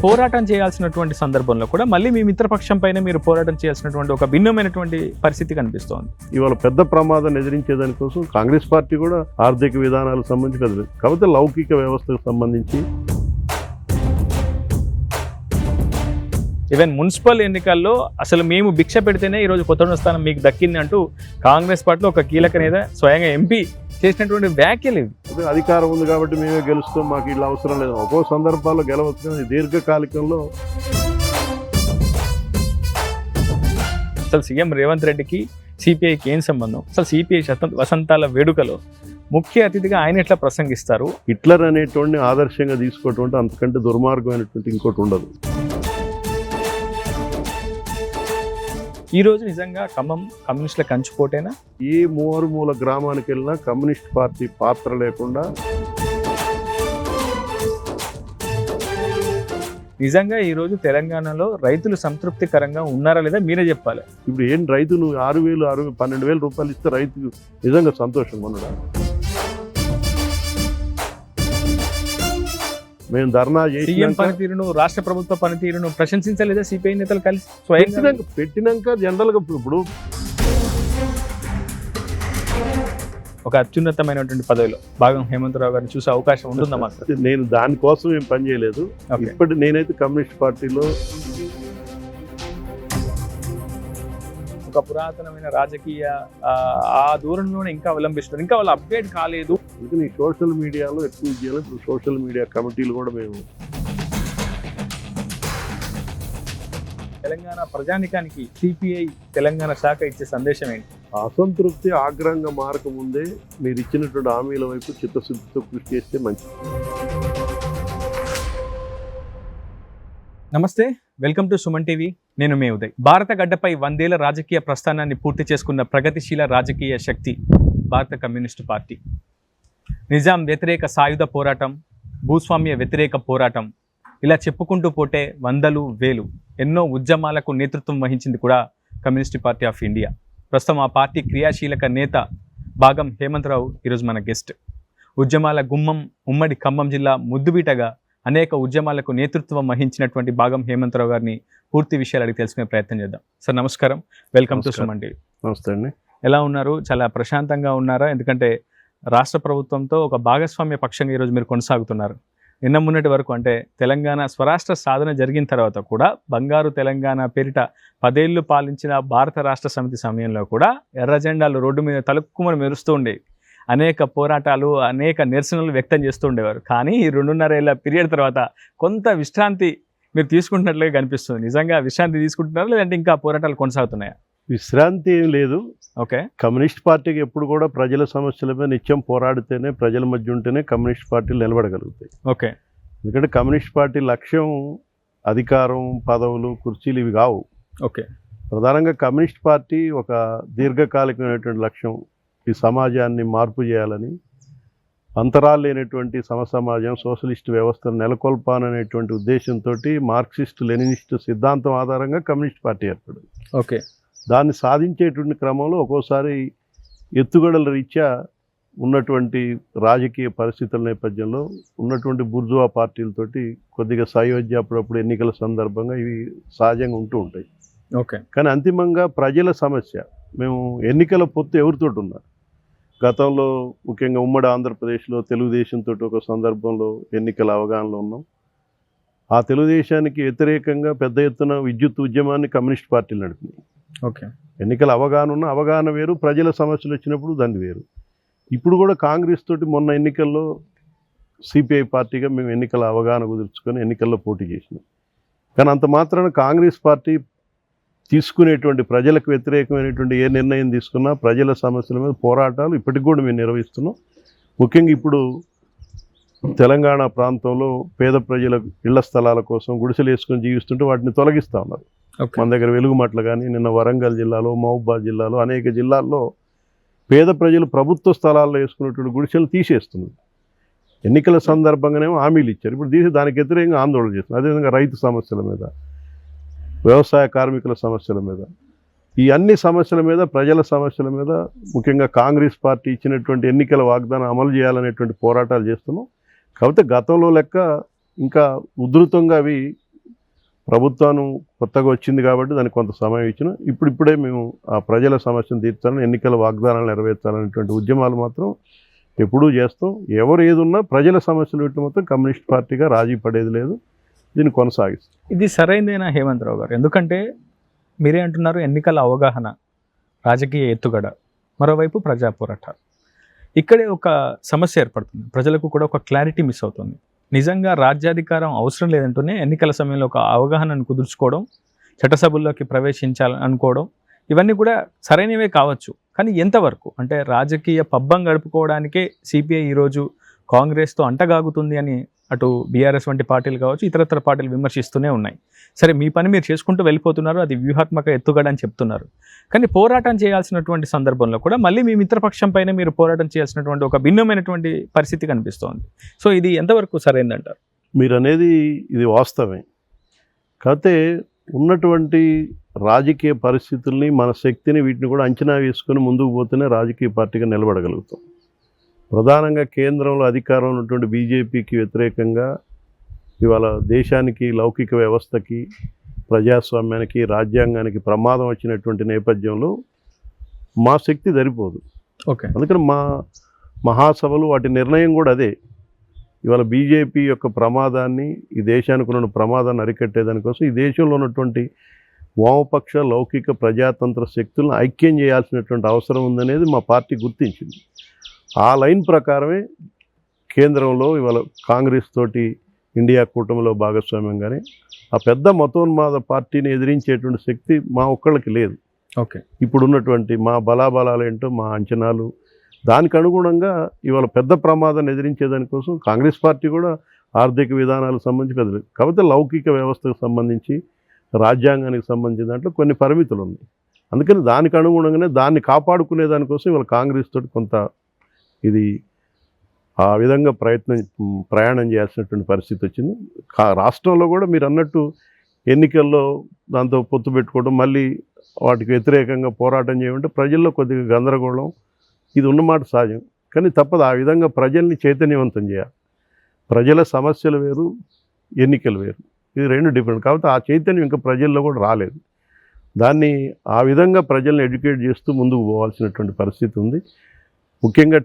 పోరాటం చేయాల్సినటువంటి సందర్భంలో కూడా మళ్ళీ మీ మిత్రపక్షం పైన మీరు పోరాటం చేయాల్సినటువంటి ఒక భిన్నమైనటువంటి పరిస్థితి కనిపిస్తోంది. ఇవాళ పెద్ద ప్రమాదాన్ని ఎదిరించేదానికోసం కాంగ్రెస్ పార్టీ కూడా ఆర్థిక విధానాలకు సంబంధించి కదలేదు. కాకపోతే లౌకిక వ్యవస్థకు సంబంధించి ఈవెన్ మున్సిపల్ ఎన్నికల్లో అసలు మేము భిక్ష పెడితేనే ఈరోజు కొత్త స్థానం మీకు దక్కింది అంటూ కాంగ్రెస్ పార్టీలో ఒక కీలక నేత స్వయంగా ఎంపీ చేసినటువంటి వ్యాఖ్యలు ఇవి. అధికారం ఉంది కాబట్టి మేమే గెలుస్తాం, మాకు ఇట్లా అవసరం లేదు. ఒక్కో సందర్భాల్లో గెలవచ్చు, కానీ దీర్ఘకాలికంలో అసలు సీఎం రేవంత్ రెడ్డికి సిపిఐకి ఏం సంబంధం? అసలు సిపిఐ వసంతాల వేడుకలో ముఖ్య అతిథిగా ఆయన ఎట్లా ప్రసంగిస్తారు? హిట్లర్ అనేటువంటి ఆదర్శంగా తీసుకోవటం అంతకంటే దుర్మార్గమైనటువంటి ఇంకోటి ఉండదు. ఈ రోజు నిజంగా ఖమ్మం కమ్యూనిస్టుల కంచుకోటేనా? ఏ మూల గ్రామానికి వెళ్ళినా కమ్యూనిస్ట్ పార్టీ పాత్ర లేకుండా నిజంగా ఈరోజు తెలంగాణలో రైతులు సంతృప్తికరంగా ఉన్నారా లేదా మీరే చెప్పాలి. ఇప్పుడు ఏం రైతు నువ్వు 6,000 12,000 రూపాయలు ఇస్తే రైతుకు నిజంగా సంతోషం ఉన్నాడా? మేము ధర్నా చేసి సీఎం పనితీరును రాష్ట్ర ప్రభుత్వ పనితీరును ప్రశంసించలేదా సిపిఐ నేతలు కలిసి స్వయంగా? పెట్టినాక జనరల్గా ఇప్పుడు ఒక అత్యున్నతమైనటువంటి పదవిలో భాగం హేమంతరావు గారిని చూసే అవకాశం ఉంటుందా మాకు? నేను దానికోసం ఏం పని చేయలేదు. ఇప్పటి నేనైతే కమ్యూనిస్ట్ పార్టీలో ఒక పురాతనమైన రాజకీయ ఆ దూరంలోనే ఇంకా అవలంబిస్తున్నారు, ఇంకా వాళ్ళు అప్డేట్ కాలేదు. అందుకని సోషల్ మీడియాలో ఎక్కువ చేయాలి. ఇప్పుడు సోషల్ మీడియా కమిటీలు కూడా మేము తెలంగాణ ప్రజానికానికి సిపిఐ తెలంగాణ శాఖ ఇచ్చే సందేశం ఏంటి? అసంతృప్తి ఆగ్రహంగా మారకముందే మీరు ఇచ్చినటువంటి హామీల వైపు చిత్తశుద్ధితో కృషి చేస్తే మంచిది. నమస్తే, వెల్కమ్ టు సుమన్ టీవీ. నేను మీ ఉదయ్. భారత గడ్డపై 100 ఏళ్ల రాజకీయ ప్రస్థానాన్ని పూర్తి చేసుకున్న ప్రగతిశీల రాజకీయ శక్తి భారత కమ్యూనిస్టు పార్టీ. నిజాం వ్యతిరేక సాయుధ పోరాటం, భూస్వామ్య వ్యతిరేక పోరాటం, ఇలా చెప్పుకుంటూ పోతే వందలు వేలు ఎన్నో ఉద్యమాలకు నేతృత్వం వహించింది కూడా కమ్యూనిస్ట్ పార్టీ ఆఫ్ ఇండియా. ప్రస్తుతం ఆ పార్టీ క్రియాశీలక నేత భాగం హేమంతరావు ఈరోజు మన గెస్ట్. ఉద్యమాల గుమ్మం ఉమ్మడి ఖమ్మం జిల్లా ముద్దుబీటగా అనేక ఉద్యమాలకు నేతృత్వం వహించినటువంటి భాగం హేమంతరావు గారిని పూర్తి విషయాలు అడిగి తెలుసుకునే ప్రయత్నం చేద్దాం. సార్ నమస్కారం, వెల్కమ్ టు సుమన్ టీవీ. నమస్తే అండి. ఎలా ఉన్నారు? చాలా ప్రశాంతంగా ఉన్నారా? ఎందుకంటే రాష్ట్ర ప్రభుత్వంతో ఒక భాగస్వామ్య పక్షంగా ఈరోజు మీరు కొనసాగుతున్నారు. నిన్న మొన్నటి వరకు అంటే తెలంగాణ స్వరాష్ట్ర సాధన జరిగిన తర్వాత కూడా బంగారు తెలంగాణ పేరిట 10 ఏళ్లు పాలించిన భారత రాష్ట్ర సమితి సమయంలో కూడా ఎర్ర జెండాలు రోడ్డు మీద తలుక్కుమని మెరుస్తూ ఉండేవి. అనేక పోరాటాలు, అనేక నిరసనలు వ్యక్తం చేస్తూ ఉండేవారు. కానీ ఈ 2.5 ఏళ్ల పీరియడ్ తర్వాత కొంత విశ్రాంతి మీరు తీసుకుంటున్నట్లుగా కనిపిస్తుంది. నిజంగా విశ్రాంతి తీసుకుంటున్నారా లేదంటే ఇంకా పోరాటాలు కొనసాగుతున్నాయా? విశ్రాంతి ఏం లేదు. ఓకే. కమ్యూనిస్ట్ పార్టీకి ఎప్పుడు కూడా ప్రజల సమస్యల మీద నిత్యం పోరాడితేనే, ప్రజల మధ్య ఉంటేనే కమ్యూనిస్ట్ పార్టీలు నిలబడగలుగుతాయి. ఓకే. ఎందుకంటే కమ్యూనిస్ట్ పార్టీ లక్ష్యం అధికారం, పదవులు, కుర్చీలు ఇవి కావు. ఓకే. ప్రధానంగా కమ్యూనిస్ట్ పార్టీ ఒక దీర్ఘకాలికమైనటువంటి లక్ష్యం, ఈ సమాజాన్ని మార్పు చేయాలని, అంతరాలు లేనటువంటి సమసమాజం, సోషలిస్ట్ వ్యవస్థను నెలకొల్పాలనేటువంటి ఉద్దేశంతో మార్క్సిస్ట్ లెనినిస్ట్ సిద్ధాంతం ఆధారంగా కమ్యూనిస్ట్ పార్టీ ఏర్పడింది. ఓకే. దాన్ని సాధించేటువంటి క్రమంలో ఒక్కోసారి ఎత్తుగడల రీత్యా ఉన్నటువంటి రాజకీయ పరిస్థితుల నేపథ్యంలో ఉన్నటువంటి బూర్జువా పార్టీలతోటి కొద్దిగా సయోధ్య అప్పుడప్పుడు ఎన్నికల సందర్భంగా ఇవి సహజంగా ఉంటూ ఉంటాయి. ఓకే. కానీ అంతిమంగా ప్రజల సమస్య, మేము ఎన్నికల పొత్తు ఎవరితోటి ఉన్నారు? గతంలో ముఖ్యంగా ఉమ్మడి ఆంధ్రప్రదేశ్లో తెలుగుదేశంతో ఒక సందర్భంలో ఎన్నికల అవగాహనలో ఉన్నాం. ఆ తెలుగుదేశానికి వ్యతిరేకంగా పెద్ద ఎత్తున విద్యుత్ ఉద్యమాన్ని కమ్యూనిస్ట్ పార్టీలు నడిపినాయి. ఓకే. ఎన్నికల అవగాహన వేరు, ప్రజల సమస్యలు వచ్చినప్పుడు దాన్ని వేరు. ఇప్పుడు కూడా కాంగ్రెస్ తోటి మొన్న ఎన్నికల్లో సిపిఐ పార్టీగా మేము ఎన్నికల అవగాహన కుదుర్చుకొని ఎన్నికల్లో పోటీ చేసినాం. కానీ అంత మాత్రాన కాంగ్రెస్ పార్టీ తీసుకునేటువంటి ప్రజలకు వ్యతిరేకమైనటువంటి ఏ నిర్ణయం తీసుకున్నా ప్రజల సమస్యల మీద పోరాటాలు ఇప్పటికి కూడా మేము నిర్వహిస్తున్నాం. ముఖ్యంగా ఇప్పుడు తెలంగాణ ప్రాంతంలో పేద ప్రజల ఇళ్ల స్థలాల కోసం గుడిసెలు వేసుకొని జీవిస్తుంటే వాటిని తొలగిస్తూ ఉన్నారు. మన దగ్గర వెలుగుమట్ల కానీ, నిన్న వరంగల్ జిల్లాలో, మహబూబాద్ జిల్లాలో, అనేక జిల్లాల్లో పేద ప్రజలు ప్రభుత్వ స్థలాల్లో వేసుకున్నటువంటి గుడిసెలు తీసేస్తున్నారు. ఎన్నికల సందర్భంగానేమో హామీలు ఇచ్చారు, ఇప్పుడు తీసి దానికి వ్యతిరేకంగా ఆందోళన చేస్తున్నారు. అదేవిధంగా రైతు సమస్యల మీద, వ్యవసాయ కార్మికుల సమస్యల మీద, ఈ అన్ని సమస్యల మీద, ప్రజల సమస్యల మీద ముఖ్యంగా కాంగ్రెస్ పార్టీ ఇచ్చినటువంటి ఎన్నికల వాగ్దానం అమలు చేయాలనేటువంటి పోరాటాలు చేస్తున్నాం. కాకపోతే గతంలో లెక్క ఇంకా ఉధృతంగా అవి ప్రభుత్వం కొత్తగా వచ్చింది కాబట్టి దానికి కొంత సమయం ఇచ్చిన ఇప్పుడే మేము ఆ ప్రజల సమస్యను తీర్చాలని, ఎన్నికల వాగ్దానాలు నెరవేర్చాలనేటువంటి ఉద్యమాలు మాత్రం ఎప్పుడూ చేస్తాం. ఎవరు ఏది ఉన్నా ప్రజల సమస్యలు పెట్టి మాత్రం కమ్యూనిస్ట్ పార్టీగా రాజీ పడేది లేదు, దీన్ని కొనసాగిస్తాం. ఇది సరైందేనా హేమంత్ రావు గారు? ఎందుకంటే మీరే అంటున్నారు ఎన్నికల అవగాహన, రాజకీయ ఎత్తుగడ, మరోవైపు ప్రజా పోరాటాలు. ఇక్కడే ఒక సమస్య ఏర్పడుతుంది, ప్రజలకు కూడా ఒక క్లారిటీ మిస్ అవుతుంది. నిజంగా రాజ్యాధికారం అవసరం లేదంటూనే ఎన్నికల సమయంలో ఒక అవగాహనను కుదుర్చుకోవడం, చట్టసభల్లోకి ప్రవేశించాలని అనుకోవడం, ఇవన్నీ కూడా సరైనవే కావచ్చు. కానీ ఎంతవరకు? అంటే రాజకీయ పబ్బం గడుపుకోవడానికే సిపిఐ ఈరోజు కాంగ్రెస్తో అంటగాగుతుంది అని అటు బీఆర్ఎస్ వంటి పార్టీలు కావచ్చు, ఇతరత్ర పార్టీలు విమర్శిస్తూనే ఉన్నాయి. సరే, మీ పని మీరు చేసుకుంటూ వెళ్ళిపోతున్నారు, అది వ్యూహాత్మక ఎత్తుగడ అని చెప్తున్నారు. కానీ పోరాటం చేయాల్సినటువంటి సందర్భంలో కూడా మళ్ళీ మీ మిత్రపక్షం పైన మీరు పోరాటం చేయాల్సినటువంటి ఒక భిన్నమైనటువంటి పరిస్థితి కనిపిస్తోంది. సో ఇది ఎంతవరకు సరైందంటారు? మీరు అనేది ఇది వాస్తవమే. కాకపోతే ఉన్నటువంటి రాజకీయ పరిస్థితుల్ని, మన శక్తిని, వీటిని కూడా అంచనా వేసుకొని ముందుకు పోతేనే రాజకీయ పార్టీగా నిలబడగలుగుతాం. ప్రధానంగా కేంద్రంలో అధికారంలో ఉన్నటువంటి బీజేపీకి వ్యతిరేకంగా ఇవాళ దేశానికి, లౌకిక వ్యవస్థకి, ప్రజాస్వామ్యానికి, రాజ్యాంగానికి ప్రమాదం వచ్చినటువంటి నేపథ్యంలో మా శక్తి సరిపోదు. ఓకే, అందుకని మా మహాసభలు వాటి నిర్ణయం కూడా అదే. ఇవాళ బీజేపీ యొక్క ప్రమాదాన్ని, ఈ దేశానికి ఉన్న ప్రమాదాన్ని అరికట్టేదానికోసం ఈ దేశంలో ఉన్నటువంటి వామపక్ష, లౌకిక, ప్రజాతంత్ర శక్తులను ఐక్యం చేయాల్సినటువంటి అవసరం ఉందనేది మా పార్టీ గుర్తించింది. ఆ లైన్ ప్రకారమే కేంద్రంలో ఇవాళ కాంగ్రెస్ తోటి ఇండియా కూటమిలో భాగస్వామ్యం, కానీ ఆ పెద్ద మతోన్మాద పార్టీని ఎదిరించేటువంటి శక్తి మా ఒక్కళ్ళకి లేదు. ఓకే, ఇప్పుడున్నటువంటి మా బలాబలాలు ఏంటో, మా అంచనాలు, దానికి అనుగుణంగా ఇవాళ పెద్ద ప్రమాదాన్ని ఎదిరించేదానికోసం కాంగ్రెస్ పార్టీ కూడా ఆర్థిక విధానాలకు సంబంధించి పెద్దలు, కాకపోతే లౌకిక వ్యవస్థకు సంబంధించి, రాజ్యాంగానికి సంబంధించిన దాంట్లో కొన్ని పరిమితులు ఉన్నాయి. అందుకని దానికి అనుగుణంగానే దాన్ని కాపాడుకునే దానికోసం ఇవాళ కాంగ్రెస్ తోటి కొంత ఇది ఆ విధంగా ప్రయాణం చేయాల్సినటువంటి పరిస్థితి వచ్చింది. రాష్ట్రంలో కూడా మీరు అన్నట్టు ఎన్నికల్లో దాంతో పొత్తు పెట్టుకోవడం, మళ్ళీ వాటికి వ్యతిరేకంగా పోరాటం చేయమంటే ప్రజల్లో కొద్దిగా గందరగోళం ఇది ఉన్నమాట సహజం. కానీ తప్పదు, ఆ విధంగా ప్రజల్ని చైతన్యవంతం చేయాలి. ప్రజల సమస్యలు వేరు, ఎన్నికలు వేరు, ఇది రెండు డిఫరెంట్. కాబట్టి ఆ చైతన్యం ఇంకా ప్రజల్లో కూడా రాలేదు. దాన్ని ఆ విధంగా ప్రజల్ని ఎడ్యుకేట్ చేస్తూ ముందుకు పోవాల్సినటువంటి పరిస్థితి ఉంది. ముఖ్యంగా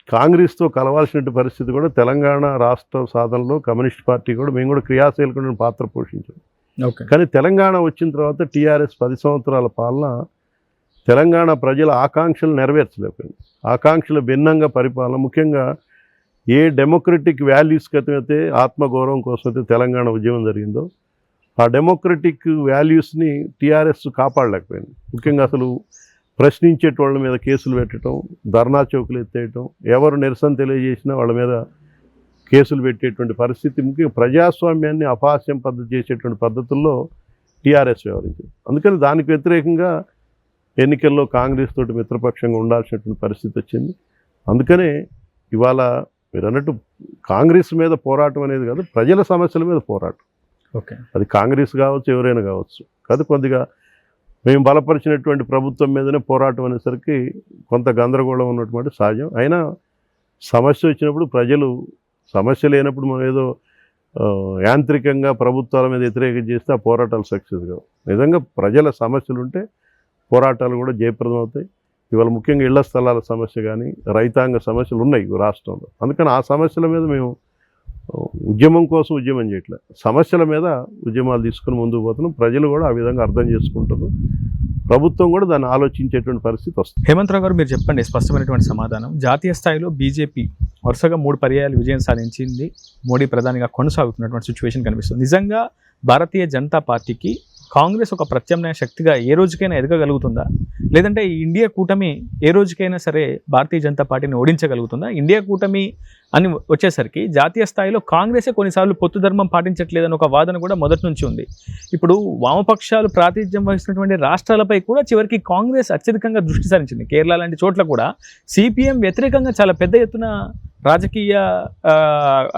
కాంగ్రెస్తో కలవాల్సిన పరిస్థితి కూడా తెలంగాణ రాష్ట్ర సాధనలో కమ్యూనిస్ట్ పార్టీ కూడా మేము కూడా క్రియాశీలకమైన పాత్ర పోషించాం. ఓకే, కానీ తెలంగాణ వచ్చిన తర్వాత టీఆర్ఎస్ 10 సంవత్సరాల పాలన తెలంగాణ ప్రజల ఆకాంక్షలు నెరవేర్చలేకపోయింది. ఆకాంక్షలు భిన్నంగా పరిపాలన, ముఖ్యంగా ఏ డెమోక్రటిక్ వాల్యూస్కి అయితే, ఆత్మగౌరవం కోసం అయితే తెలంగాణ ఉద్యమం జరిగిందో ఆ డెమోక్రటిక్ వాల్యూస్ని టీఆర్ఎస్ కాపాడలేకపోయింది. ముఖ్యంగా అసలు ప్రశ్నించేటోళ్ళ మీద కేసులు పెట్టడం, ధర్నా చౌకులు ఎత్తేయటం, ఎవరు నిరసన తెలియజేసినా వాళ్ళ మీద కేసులు పెట్టేటువంటి పరిస్థితి, ముఖ్యంగా ప్రజాస్వామ్యాన్ని అపహాస్యం చేసేటువంటి పద్ధతుల్లో టీఆర్ఎస్ వ్యవహరించింది. అందుకని దానికి వ్యతిరేకంగా ఎన్నికల్లో కాంగ్రెస్ తోటి మిత్రపక్షంగా ఉండాల్సినటువంటి పరిస్థితి వచ్చింది. అందుకనే ఇవాళ మీరు అన్నట్టు కాంగ్రెస్ మీద పోరాటం అనేది కాదు, ప్రజల సమస్యల మీద పోరాటం. ఓకే, అది కాంగ్రెస్ కావచ్చు, ఎవరైనా కావచ్చు. కాదు, కొద్దిగా మేము బలపరిచినటువంటి ప్రభుత్వం మీదనే పోరాటం అనేసరికి కొంత గందరగోళం ఉన్నటువంటి సహజం. అయినా సమస్య వచ్చినప్పుడు ప్రజలు, సమస్య లేనప్పుడు మనం ఏదో యాంత్రికంగా ప్రభుత్వాల మీద వ్యతిరేకం చేస్తే ఆ పోరాటాలు సక్సెస్ కావు. నిజంగా ప్రజల సమస్యలు ఉంటే పోరాటాలు కూడా జయప్రదం అవుతాయి. ఇవాళ ముఖ్యంగా ఇళ్ల స్థలాల సమస్య కానీ, రైతాంగ సమస్యలు ఉన్నాయి రాష్ట్రంలో. అందుకని ఆ సమస్యల మీద మేము ఉద్యమం కోసం ఉద్యమం చేయట్లేదు, సమస్యల మీద ఉద్యమాలు తీసుకుని ముందుకు పోతున్నాం. ప్రజలు కూడా ఆ విధంగా అర్థం చేసుకుంటారు, ప్రభుత్వం కూడా దాన్ని ఆలోచించేటువంటి పరిస్థితి వస్తుంది. హేమంత్ రావు గారు, మీరు చెప్పండి స్పష్టమైనటువంటి సమాధానం. జాతీయ స్థాయిలో బీజేపీ వరుసగా 3 పర్యాయాలు విజయం సాధించింది, మోడీ ప్రధానిగా కొనసాగుతున్నటువంటి సిచ్యువేషన్ కనిపిస్తుంది. నిజంగా భారతీయ జనతా పార్టీకి కాంగ్రెస్ ఒక ప్రత్యామ్నాయ శక్తిగా ఏ రోజుకైనా ఎదగగలుగుతుందా? లేదంటే ఈ ఇండియా కూటమి ఏ రోజుకైనా సరే భారతీయ జనతా పార్టీని ఓడించగలుగుతుందా? ఇండియా కూటమి అని వచ్చేసరికి జాతీయ స్థాయిలో కాంగ్రెసే కొన్నిసార్లు పొత్తు ధర్మం పాటించట్లేదని ఒక వాదన కూడా మొదటి నుంచి ఉంది. ఇప్పుడు వామపక్షాలు ప్రాతినిధ్యం వహిస్తున్నటువంటి రాష్ట్రాలపై కూడా చివరికి కాంగ్రెస్ అత్యధికంగా దృష్టి సారించింది. కేరళ లాంటి చోట్ల కూడా సిపిఎం వ్యతిరేకంగా చాలా పెద్ద ఎత్తున రాజకీయ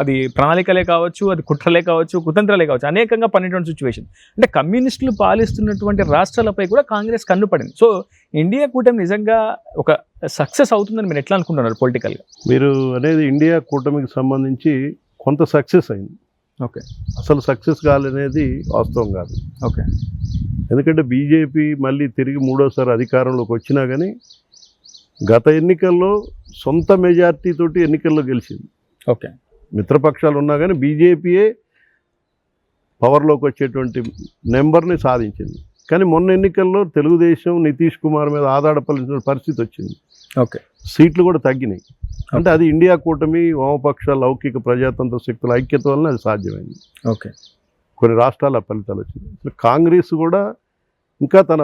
అది ప్రణాళికలే కావచ్చు, అది కుట్రలే కావచ్చు, కుతంత్రాలే కావచ్చు, అనేకంగా పడినటువంటి సిచ్యువేషన్. అంటే కమ్యూనిస్టులు పాలిస్తున్నటువంటి రాష్ట్రాలపై కూడా కాంగ్రెస్ కన్నుపడింది. సో ఇండియా కూటమి నిజంగా ఒక సక్సెస్ అవుతుందని మీరు ఎట్లా అనుకుంటున్నారు పొలిటికల్గా? మీరు అనేది ఇండియా కూటమికి సంబంధించి కొంత సక్సెస్ అయింది. ఓకే అసలు సక్సెస్ కాలేనేది వాస్తవం కాదు. ఓకే ఎందుకంటే బీజేపీ మళ్ళీ తిరిగి మూడోసారి అధికారంలోకి వచ్చినా కానీ గత ఎన్నికల్లో సొంత మెజార్టీ తోటి ఎన్నికల్లో గెలిచింది. ఓకే మిత్రపక్షాలు ఉన్నా కానీ బీజేపీయే పవర్లోకి వచ్చేటువంటి నెంబర్ని సాధించింది. కానీ మొన్న ఎన్నికల్లో తెలుగుదేశం నితీష్ కుమార్ మీద ఆధారపడాల్సిన పరిస్థితి వచ్చింది. ఓకే సీట్లు కూడా తగ్గినాయి. అంటే అది ఇండియా కూటమి వామపక్ష లౌకిక ప్రజాతంత్ర శక్తుల ఐక్యత వలన అది సాధ్యమైంది. ఓకే కొన్ని రాష్ట్రాల ఫలితాలు వచ్చింది. కాంగ్రెస్ కూడా ఇంకా తన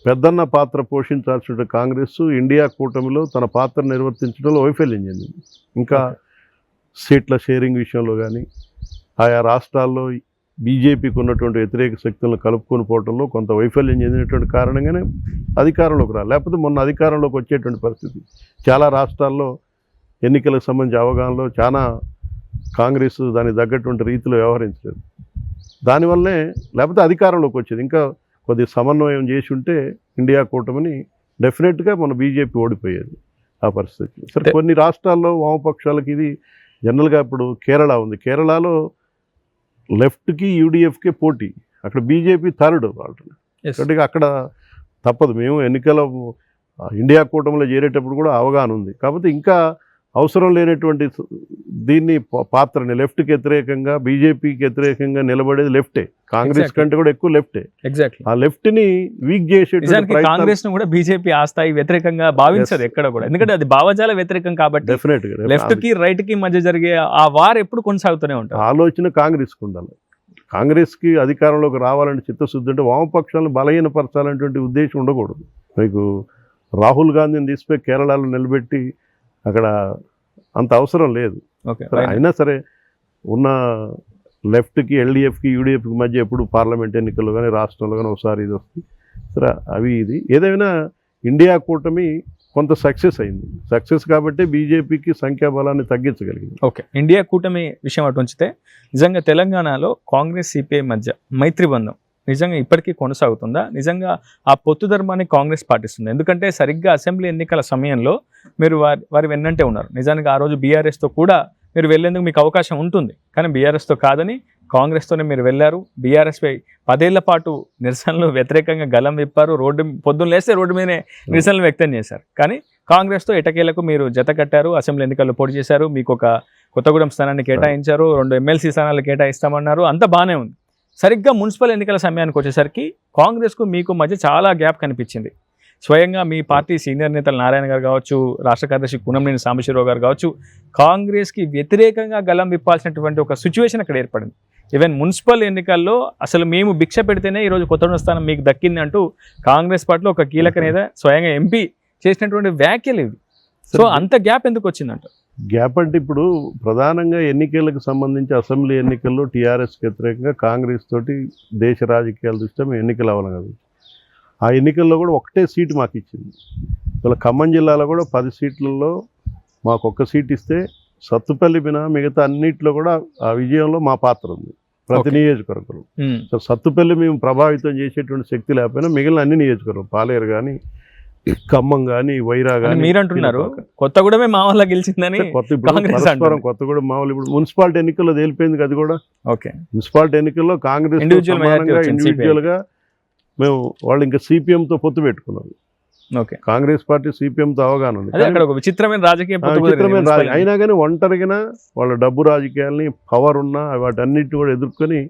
పెద్దన్న పాత్ర పోషించాల్సిన కాంగ్రెస్ ఇండియా కూటమిలో తన పాత్ర నిర్వర్తించడంలో వైఫల్యం చెందింది. ఇంకా సీట్ల షేరింగ్ విషయంలో కానీ ఆయా రాష్ట్రాల్లో బీజేపీకి ఉన్నటువంటి వ్యతిరేక శక్తులను కలుపుకొని పోవడంలో కొంత వైఫల్యం చెందినటువంటి కారణంగానే అధికారంలోకి రాలి. లేకపోతే మొన్న అధికారంలోకి వచ్చేటువంటి పరిస్థితి. చాలా రాష్ట్రాల్లో ఎన్నికలకు సంబంధించి అవగాహనలో చాలా కాంగ్రెస్ దానికి తగ్గటువంటి రీతిలో వ్యవహరించలేదు. దానివల్లనే లేకపోతే అధికారంలోకి వచ్చేది. ఇంకా కొద్ది సమన్వయం చేసి ఉంటే ఇండియా కూటమిని డెఫినెట్గా మన బీజేపీ ఓడిపోయేది ఆ పరిస్థితి. సరే కొన్ని రాష్ట్రాల్లో వామపక్షాలకి ఇది జనరల్గా ఇప్పుడు కేరళ ఉంది. కేరళలో లెఫ్ట్కి యూడిఎఫ్కి పోటీ. అక్కడ బీజేపీ థర్డ్ వాళ్ళు. కాబట్టి అక్కడ తప్పదు. మేము ఎన్నికల ఇండియా కూటమిలో చేరేటప్పుడు కూడా అవగాహన ఉంది. కాకపోతే ఇంకా అవసరం లేనటువంటి దీన్ని పాత్రని లెఫ్ట్కి వ్యతిరేకంగా బీజేపీకి వ్యతిరేకంగా నిలబడేది లెఫ్టే. కాంగ్రెస్ కంటే కూడా ఎక్కువ లెఫ్టే. ఎగ్జాక్ట్లీ ఆ లెఫ్ట్ని వీక్ చేసేటువంటి కాంగ్రెస్ ను కూడా బీజేపీ ఆ స్థాయి వ్యతిరేకంగా భావించదు ఎక్కడ కూడా. ఎందుకంటే అది భావజాల వ్యతిరేకం కాబట్టి డెఫినెట్గా లెఫ్ట్ కి రైట్ కి మధ్య జరిగే ఆ వార్ ఎప్పుడు కొనసాగుతూనే ఉంటారు. ఆలోచన కాంగ్రెస్కి ఉండాలి. కాంగ్రెస్కి అధికారంలోకి రావాలని చిత్తశుద్ధి అంటే వామపక్షాలను బలహీనపరచాలనేటువంటి ఉద్దేశం ఉండకూడదు. మీకు రాహుల్ గాంధీని తీసిపోయి కేరళలో నిలబెట్టి అక్కడ అంత అవసరం లేదు. అయినా సరే ఉన్న లెఫ్ట్కి ఎల్డీఎఫ్కి యూడిఎఫ్కి మధ్య ఎప్పుడు పార్లమెంట్ ఎన్నికల్లో కానీ రాష్ట్రంలో కానీ ఒకసారి ఇది వస్తుంది. సరే అవి ఇది ఏదైనా ఇండియా కూటమి కొంత సక్సెస్ అయింది. సక్సెస్ కాబట్టి బీజేపీకి సంఖ్యాబలాన్ని తగ్గించగలిగింది. ఓకే ఇండియా కూటమి విషయం అటు ఉంచితే నిజంగా తెలంగాణలో కాంగ్రెస్ సిపిఐ మధ్య మైత్రి బంధం నిజంగా ఇప్పటికీ కొనసాగుతుందా? నిజంగా ఆ పొత్తు ధర్మాన్ని కాంగ్రెస్ పాటిస్తుంది? ఎందుకంటే సరిగ్గా అసెంబ్లీ ఎన్నికల సమయంలో మీరు వారి వెన్నంటే ఉన్నారు. నిజానికి ఆ రోజు బీఆర్ఎస్తో కూడా మీరు వెళ్ళేందుకు మీకు అవకాశం ఉంటుంది. కానీ బీఆర్ఎస్తో కాదని కాంగ్రెస్తోనే మీరు వెళ్ళారు. బీఆర్ఎస్పై 10 ఏళ్ల పాటు నిరసనలు వ్యతిరేకంగా గలం విప్పారు. పొద్దున్న లేస్తే రోడ్డు మీదనే నిరసనలు వ్యక్తం చేశారు. కానీ కాంగ్రెస్తో ఎటకేలకు మీరు జత కట్టారు. అసెంబ్లీ ఎన్నికల్లో పోటీ చేశారు. మీకు ఒక కొత్తగూడెం స్థానాన్ని కేటాయించారు. 2 ఎమ్మెల్సీ స్థానాలు కేటాయిస్తామన్నారు. అంతా బాగానే ఉంది. సరిగ్గా మున్సిపల్ ఎన్నికల సమయానికి వచ్చేసరికి కాంగ్రెస్కు మీకు మధ్య చాలా గ్యాప్ కనిపించింది. స్వయంగా మీ పార్టీ సీనియర్ నేతలు నారాయణ గారు కావచ్చు, రాష్ట్ర కార్యదర్శి కూనంనేని సాంబశివరావు గారు కావచ్చు, కాంగ్రెస్కి వ్యతిరేకంగా గలం విప్పాల్సినటువంటి ఒక సిచ్యువేషన్ అక్కడ ఏర్పడింది. ఈవెన్ మున్సిపల్ ఎన్నికల్లో అసలు మేము భిక్ష పెడితేనే ఈరోజు కొత్తగూడెం స్థానం మీకు దక్కింది అంటూ కాంగ్రెస్ పార్టీలో ఒక కీలక నేత స్వయంగా ఎంపీ చేసినటువంటి వ్యాఖ్యలు ఇవి. సో అంత గ్యాప్ ఎందుకు వచ్చిందంట? గ్యాప్ అంటే ఇప్పుడు ప్రధానంగా ఎన్నికలకు సంబంధించి అసెంబ్లీ ఎన్నికల్లో టీఆర్ఎస్కి వ్యతిరేకంగా కాంగ్రెస్ తోటి దేశ రాజకీయాల దృష్ట్యా మేము ఎన్నికలు అవ్వాలి కదా. ఆ ఎన్నికల్లో కూడా ఒకటే సీటు మాకు ఇచ్చింది. ఇలా ఖమ్మం జిల్లాలో కూడా 10 సీట్లలో మాకు ఒక్క సీట్ ఇస్తే సత్తుపల్లి మినహా మిగతా అన్నింటిలో కూడా ఆ విజయంలో మా పాత్ర ఉంది ప్రతి నియోజకవర్గంలో. సో సత్తుపల్లి మేము ప్రభావితం చేసేటువంటి శక్తి లేకపోయినా మిగిలిన అన్ని నియోజకవర్గం పాలేరు కానీ ఖమ్మం కానీ వైరా కానీ మీరు అంటున్నారు కొత్తగూడెమే మా వల్ల గెలిచిందని. కొత్తగూడెం మా వాళ్ళు ఇప్పుడు మున్సిపాలిటీ ఎన్నికల్లో తేలిపోయింది. అది కూడా ఓకే మున్సిపాలిటీ ఎన్నికల్లో కాంగ్రెస్ ఇండివిజువల్గా మేము వాళ్ళు ఇంకా సిపిఎంతో పొత్తు పెట్టుకున్నారు. ఓకే కాంగ్రెస్ పార్టీ సిపిఎంతో అవగాహన ఉంది. అక్కడ ఒక విచిత్రమైన రాజకీయ అయినా కానీ ఒంటరిగా వాళ్ళ డబ్బు రాజకీయాలని పవర్ ఉన్నా వాటన్నిటిని కూడా ఎదుర్కొని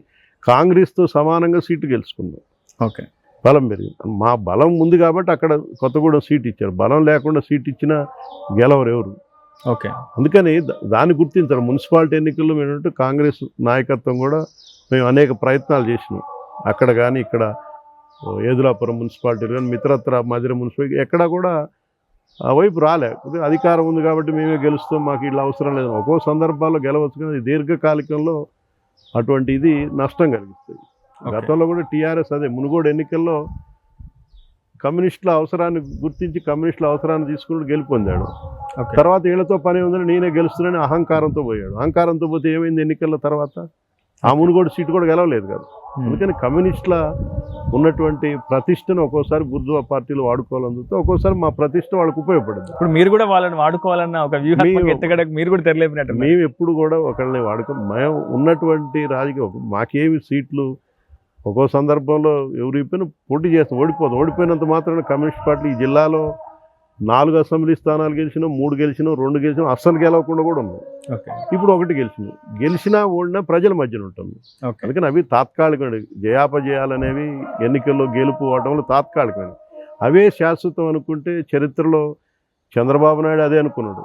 కాంగ్రెస్తో సమానంగా సీటు గెలుచుకున్నాం. ఓకే బలం పెరిగింది. మా బలం ఉంది కాబట్టి అక్కడ కొత్తగూడెం సీట్ ఇచ్చారు. బలం లేకుండా సీట్ ఇచ్చినా గెలవరు ఎవరు. ఓకే అందుకని దాన్ని గుర్తించారు. మున్సిపాలిటీ ఎన్నికల్లో మేము కాంగ్రెస్ నాయకత్వం కూడా మేము అనేక ప్రయత్నాలు చేసినాం. అక్కడ కానీ ఇక్కడ ఏదులాపురం మున్సిపాలిటీలు కానీ మిత్రత్ర మధిర మున్సిపాలిటీ ఎక్కడా కూడా ఆ వైపు రాలే. అధికారం ఉంది కాబట్టి మేమే గెలుస్తాం, మాకు ఇలా అవసరం లేదు. ఒక్కో సందర్భాల్లో గెలవచ్చు కానీ దీర్ఘకాలికంలో అటువంటి ఇది నష్టం కలిగిస్తుంది. గతంలో కూడా టీఆర్ఎస్ అదే మునుగోడు ఎన్నికల్లో కమ్యూనిస్టుల అవసరాన్ని గుర్తించి కమ్యూనిస్టుల అవసరాన్ని తీసుకుని గెలుపొందాడు. తర్వాత వీళ్ళతో పని ఉందని నేనే గెలుస్తున్నానని అహంకారంతో పోయాడు. అహంకారంతో పోతే ఏమైంది ఎన్నికల తర్వాత? ఆ మునుగోడు సీటు కూడా గెలవలేదు కదా. అందుకని కమ్యూనిస్టుల ఉన్నటువంటి ప్రతిష్టను ఒక్కోసారి బుర్జువా పార్టీలు వాడుకోవాలని చూస్తే ఒక్కోసారి మా ప్రతిష్ట వాళ్ళకు ఉపయోగపడుతుంది. ఇప్పుడు మీరు కూడా వాళ్ళని వాడుకోవాలన్న ఒక వ్యూహాత్మక ఎత్తుగడకు మీరు కూడా తెరలేపినట్టు. మేము ఎప్పుడు కూడా ఒకళ్ళని మేము ఉన్నటువంటి రాజకీయ మాకేమి సీట్లు ఒక్కో సందర్భంలో ఎవరు ఇప్పినా పోటీ చేస్తాం, ఓడిపోయినంత మాత్రాన కమ్యూనిస్ట్ పార్టీ ఈ జిల్లాలో 4 అసెంబ్లీ స్థానాలు గెలిచినాం, 3 గెలిచినాం, 2 గెలిచినాం, అస్సలు గెలవకుండా కూడా ఉన్నాం. ఇప్పుడు 1 గెలిచినాం. గెలిచినా ఓడినా ప్రజల మధ్యన ఉంటాం. అందుకని అవి తాత్కాలికమైనవి. జయాపజయాలనేవి ఎన్నికల్లో గెలుపు ఓటంలో తాత్కాలికమైనవి. అవే శాశ్వతం అనుకుంటే చరిత్రలో చంద్రబాబు నాయుడు అదే అనుకున్నాడు.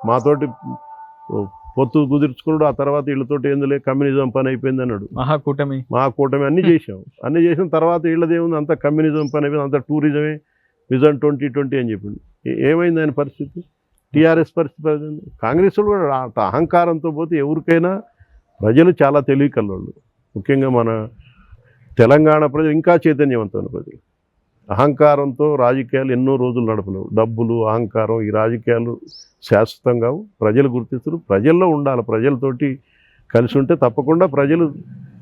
మాతోటి పొత్తు కుదుర్చుకున్నాడు, ఆ తర్వాత వీళ్ళతోటి ఏందులే కమ్యూనిజం పని అయిపోయింది అన్నాడు. మహాకూటమి అన్నీ చేసాం. తర్వాత వీళ్ళదేముంది, అంత కమ్యూనిజం పని అయిపోయింది, అంత టూరిజమే, విజన్ 2020 అని చెప్పిండు. ఏమైంది ఆయన పరిస్థితి? టీఆర్ఎస్ పరిస్థితి. కాంగ్రెస్ కూడా అహంకారంతో పోతే ఎవరికైనా ప్రజలు చాలా తెలివి కల్లోళ్ళు. ముఖ్యంగా మన తెలంగాణ ప్రజలు ఇంకా చైతన్యవంతమైన ప్రజలు. అహంకారంతో రాజకీయాలు ఎన్నో రోజులు నడపలేవు. డబ్బులు, అహంకారం, ఈ రాజకీయాలు శాశ్వతంగా ప్రజలు గుర్తిస్తారు. ప్రజల్లో ఉండాలి. ప్రజలతోటి కలిసి ఉంటే తప్పకుండా ప్రజలు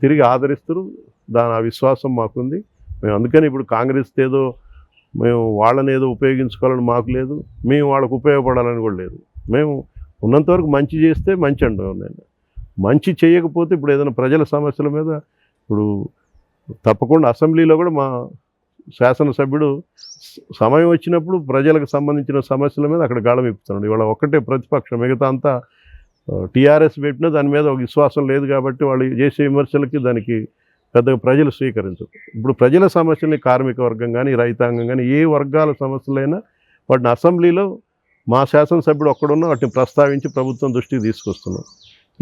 తిరిగి ఆదరిస్తారు. ఆ విశ్వాసం మాకుంది. మేము అందుకని ఇప్పుడు కాంగ్రెస్ ఏదో మేము వాళ్ళని ఏదో ఉపయోగించుకోవాలని మాకు లేదు, మేము వాళ్ళకు ఉపయోగపడాలని కూడా లేదు. మేము ఉన్నంతవరకు మంచి చేస్తే మంచి అంటాం. నేను మంచి చేయకపోతే ఇప్పుడు ఏదైనా ప్రజల సమస్యల మీద ఇప్పుడు తప్పకుండా అసెంబ్లీలో కూడా మా శాసనసభ్యుడు సమయం వచ్చినప్పుడు ప్రజలకు సంబంధించిన సమస్యల మీద అక్కడ గాళం ఇప్పుతున్నాడు. ఇవాళ ఒక్కటే ప్రతిపక్షం, మిగతా అంతా టీఆర్ఎస్ పెట్టినా దాని మీద ఒక విశ్వాసం లేదు కాబట్టి వాళ్ళు చేసే విమర్శలకి దానికి పెద్దగా ప్రజలు స్వీకరించరు. ఇప్పుడు ప్రజల సమస్యల్ని కార్మిక వర్గం కానీ రైతాంగం కానీ ఏ వర్గాల సమస్యలైనా వాటిని అసెంబ్లీలో మా శాసనసభ్యుడు ఒక్కడున్నా వాటిని ప్రస్తావించి ప్రభుత్వం దృష్టికి తీసుకొస్తున్నాం.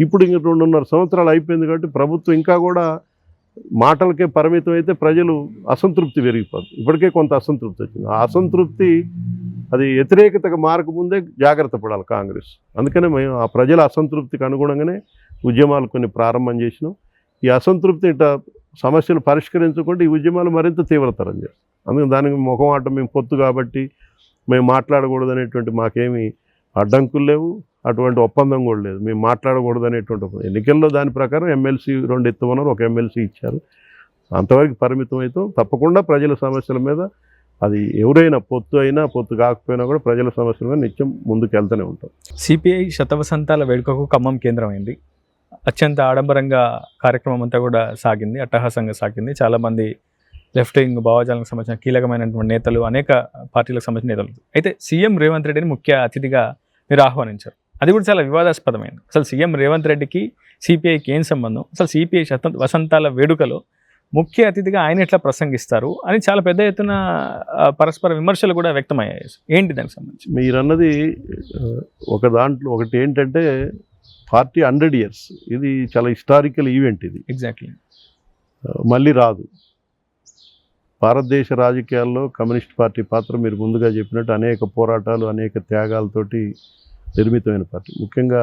ఇప్పుడు ఇంక 2.5 సంవత్సరాలు అయిపోయింది కాబట్టి ప్రభుత్వం ఇంకా కూడా మాటలకే పరిమితం అయితే ప్రజలు అసంతృప్తి పెరిగిపోతుంది. ఇప్పటికే కొంత అసంతృప్తి వచ్చింది. ఆ అసంతృప్తి అది వ్యతిరేకతగా మారకముందే జాగ్రత్త పడాలి కాంగ్రెస్. అందుకనే మేము ఆ ప్రజల అసంతృప్తికి అనుగుణంగానే ఉద్యమాలు కొన్ని ప్రారంభం చేసినాం. ఈ అసంతృప్తి ఇట్లా సమస్యలు పరిష్కరించకుండా ఈ ఉద్యమాలు మరింత తీవ్రతరం చేస్తాం. అందుకని దానికి ముఖమాట మేము పొత్తు కాబట్టి మేము మాట్లాడకూడదు అనేటువంటి మాకేమీ అడ్డంకులు లేవు, అటువంటి ఒప్పందం కూడా లేదు. మేము మాట్లాడకూడదు అనేటువంటి ఎన్నికల్లో దాని ప్రకారం ఎమ్మెల్సీ 2 ఎత్తుమన్నారు, 1 ఎమ్మెల్సీ ఇచ్చారు. అంతవరకు పరిమితం అయితే తప్పకుండా ప్రజల సమస్యల మీద అది ఎవరైనా పొత్తు అయినా పొత్తు కాకపోయినా కూడా ప్రజల సమస్యల మీద నిత్యం ముందుకు వెళ్తూనే ఉంటాం. సిపిఐ శతవసంతాల వేడుకకు ఖమ్మం కేంద్రమైంది. అత్యంత ఆడంబరంగా కార్యక్రమం అంతా కూడా సాగింది, అట్టహాసంగా సాగింది. చాలామంది లెఫ్ట్ వింగ్ భావజాలకు సంబంధించిన కీలకమైనటువంటి నేతలు, అనేక పార్టీలకు సంబంధించిన నేతలు. అయితే సీఎం రేవంత్ రెడ్డిని ముఖ్య అతిథిగా మీరు ఆహ్వానించారు. అది కూడా చాలా వివాదాస్పదమైంది. అసలు సీఎం రేవంత్ రెడ్డికి సిపిఐకి ఏం సంబంధం? అసలు సిపిఐ వసంతాల వేడుకలో ముఖ్య అతిథిగా ఆయన ఎట్లా ప్రసంగిస్తారు అని చాలా పెద్ద ఎత్తున పరస్పర విమర్శలు కూడా వ్యక్తమయ్యాయి. ఏంటి దానికి సంబంధించి? మీరన్నది ఒక దాంట్లో ఒకటి ఏంటంటే పార్టీ 100 years, ఇది చాలా హిస్టారికల్ ఈవెంట్. ఇది ఎగ్జాక్ట్లీ మళ్ళీ రాదు. భారతదేశ రాజకీయాల్లో కమ్యూనిస్ట్ పార్టీ పాత్ర మీరు ముందుగా చెప్పినట్టు అనేక పోరాటాలు, అనేక త్యాగాలతోటి నిర్మితమైన పార్టీ. ముఖ్యంగా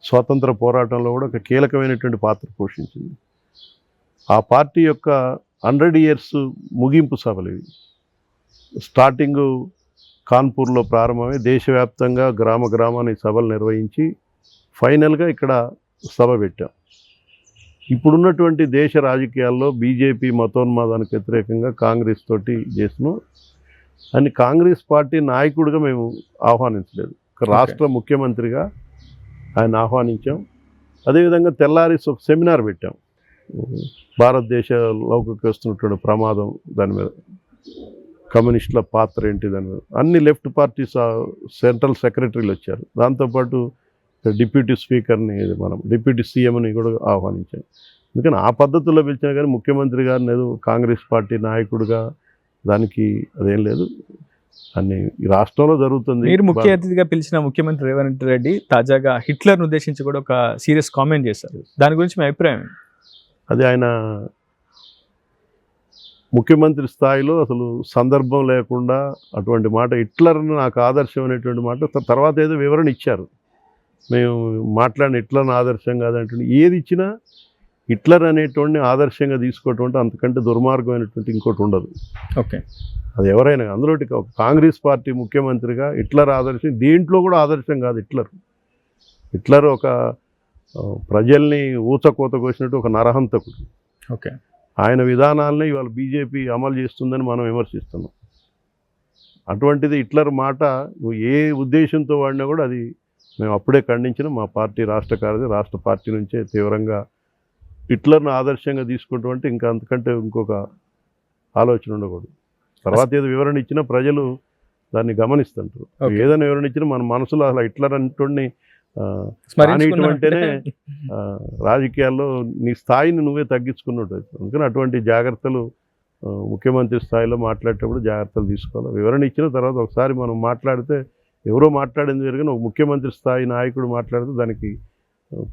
స్వాతంత్ర పోరాటంలో కూడా ఒక కీలకమైనటువంటి పాత్ర పోషించింది. ఆ పార్టీ యొక్క 100 years ముగింపు సభలు ఇవి. స్టార్టింగు కాన్పూర్లో ప్రారంభమై దేశవ్యాప్తంగా గ్రామానికి సభలు నిర్వహించి ఫైనల్గా ఇక్కడ సభ పెట్టాం. ఇప్పుడున్నటువంటి దేశ రాజకీయాల్లో బీజేపీ మతోన్మాదానికి వ్యతిరేకంగా కాంగ్రెస్ తోటి చేసినాం అని కాంగ్రెస్ పార్టీ నాయకుడిగా మేము ఆహ్వానించలేదు. రాష్ట్ర ముఖ్యమంత్రిగా ఆయన ఆహ్వానించాం. అదేవిధంగా తెల్లారి ఒక సెమినార్ పెట్టాం, భారతదేశంలోకి వస్తున్నటువంటి ప్రమాదం దాని మీద, కమ్యూనిస్టుల పాత్ర ఏంటి దాని మీద. అన్ని లెఫ్ట్ పార్టీస్ సెంట్రల్ సెక్రటరీలు వచ్చారు. దాంతోపాటు డిప్యూటీ స్పీకర్ని, మనం డిప్యూటీ సీఎంని కూడా ఆహ్వానించాం. అందుకని ఆ పద్ధతుల్లో పిలిచినా కానీ ముఖ్యమంత్రి గారిని ఏదో కాంగ్రెస్ పార్టీ నాయకుడిగా దానికి అదేం లేదు. అన్ని ఈ రాష్ట్రంలో జరుగుతుంది. మీరు ముఖ్య అతిథిగా పిలిచిన ముఖ్యమంత్రి రేవంత్ రెడ్డి తాజాగా హిట్లర్ను ఉద్దేశించి కూడా ఒక సీరియస్ కామెంట్ చేశారు. దాని గురించి మీ అభిప్రాయం? అది ఆయన ముఖ్యమంత్రి స్థాయిలో అసలు సందర్భం లేకుండా అటువంటి మాట, హిట్లర్ను నాకు ఆదర్శం అనేటువంటి మాట తర్వాత ఏదో వివరణ ఇచ్చారు. మేము మాట్లాడిన హిట్లర్ని ఆదర్శం కాదంటే ఏది ఇచ్చినా హిట్లర్ అనేటువంటి ఆదర్శంగా తీసుకోవటం అంతకంటే దుర్మార్గమైనటువంటి ఇంకోటి ఉండదు. ఓకే, అది ఎవరైనా అందులో కాంగ్రెస్ పార్టీ ముఖ్యమంత్రిగా హిట్లర్ ఆదర్శం, దేంట్లో కూడా ఆదర్శం కాదు. హిట్లర్ ఒక ప్రజల్ని ఊచకోత కోసినట్టు ఒక నరహంతకుడు. ఓకే. ఆయన విధానాలని ఇవాళ బీజేపీ అమలు చేస్తుందని మనం విమర్శిస్తున్నాం. అటువంటిది హిట్లర్ మాట నువ్వు ఏ ఉద్దేశంతో వాడినా కూడా అది మేము అప్పుడే ఖండించినాం. మా పార్టీ రాష్ట్ర కార్యదర్శి రాష్ట్ర పార్టీ నుంచే తీవ్రంగా హిట్లర్ను ఆదర్శంగా తీసుకుంటాం అంటే ఇంకా అంతకంటే ఇంకొక ఆలోచన ఉండకూడదు. తర్వాత ఏదో వివరణ ఇచ్చినా ప్రజలు దాన్ని గమనిస్తుంటారు. ఏదైనా వివరణ ఇచ్చినా మన మనసులో అసలు హిట్లర్ అంటుండే అనేటువంటినే రాజకీయాల్లో నీ స్థాయిని నువ్వే తగ్గించుకున్నట్టు. అందుకని అటువంటి జాగ్రత్తలు ముఖ్యమంత్రి స్థాయిలో మాట్లాడేటప్పుడు జాగ్రత్తలు తీసుకోవాలి. వివరణ ఇచ్చిన తర్వాత ఒకసారి మనం మాట్లాడితే ఎవరో మాట్లాడింది జరిగిన ఒక ముఖ్యమంత్రి స్థాయి నాయకుడు మాట్లాడితే దానికి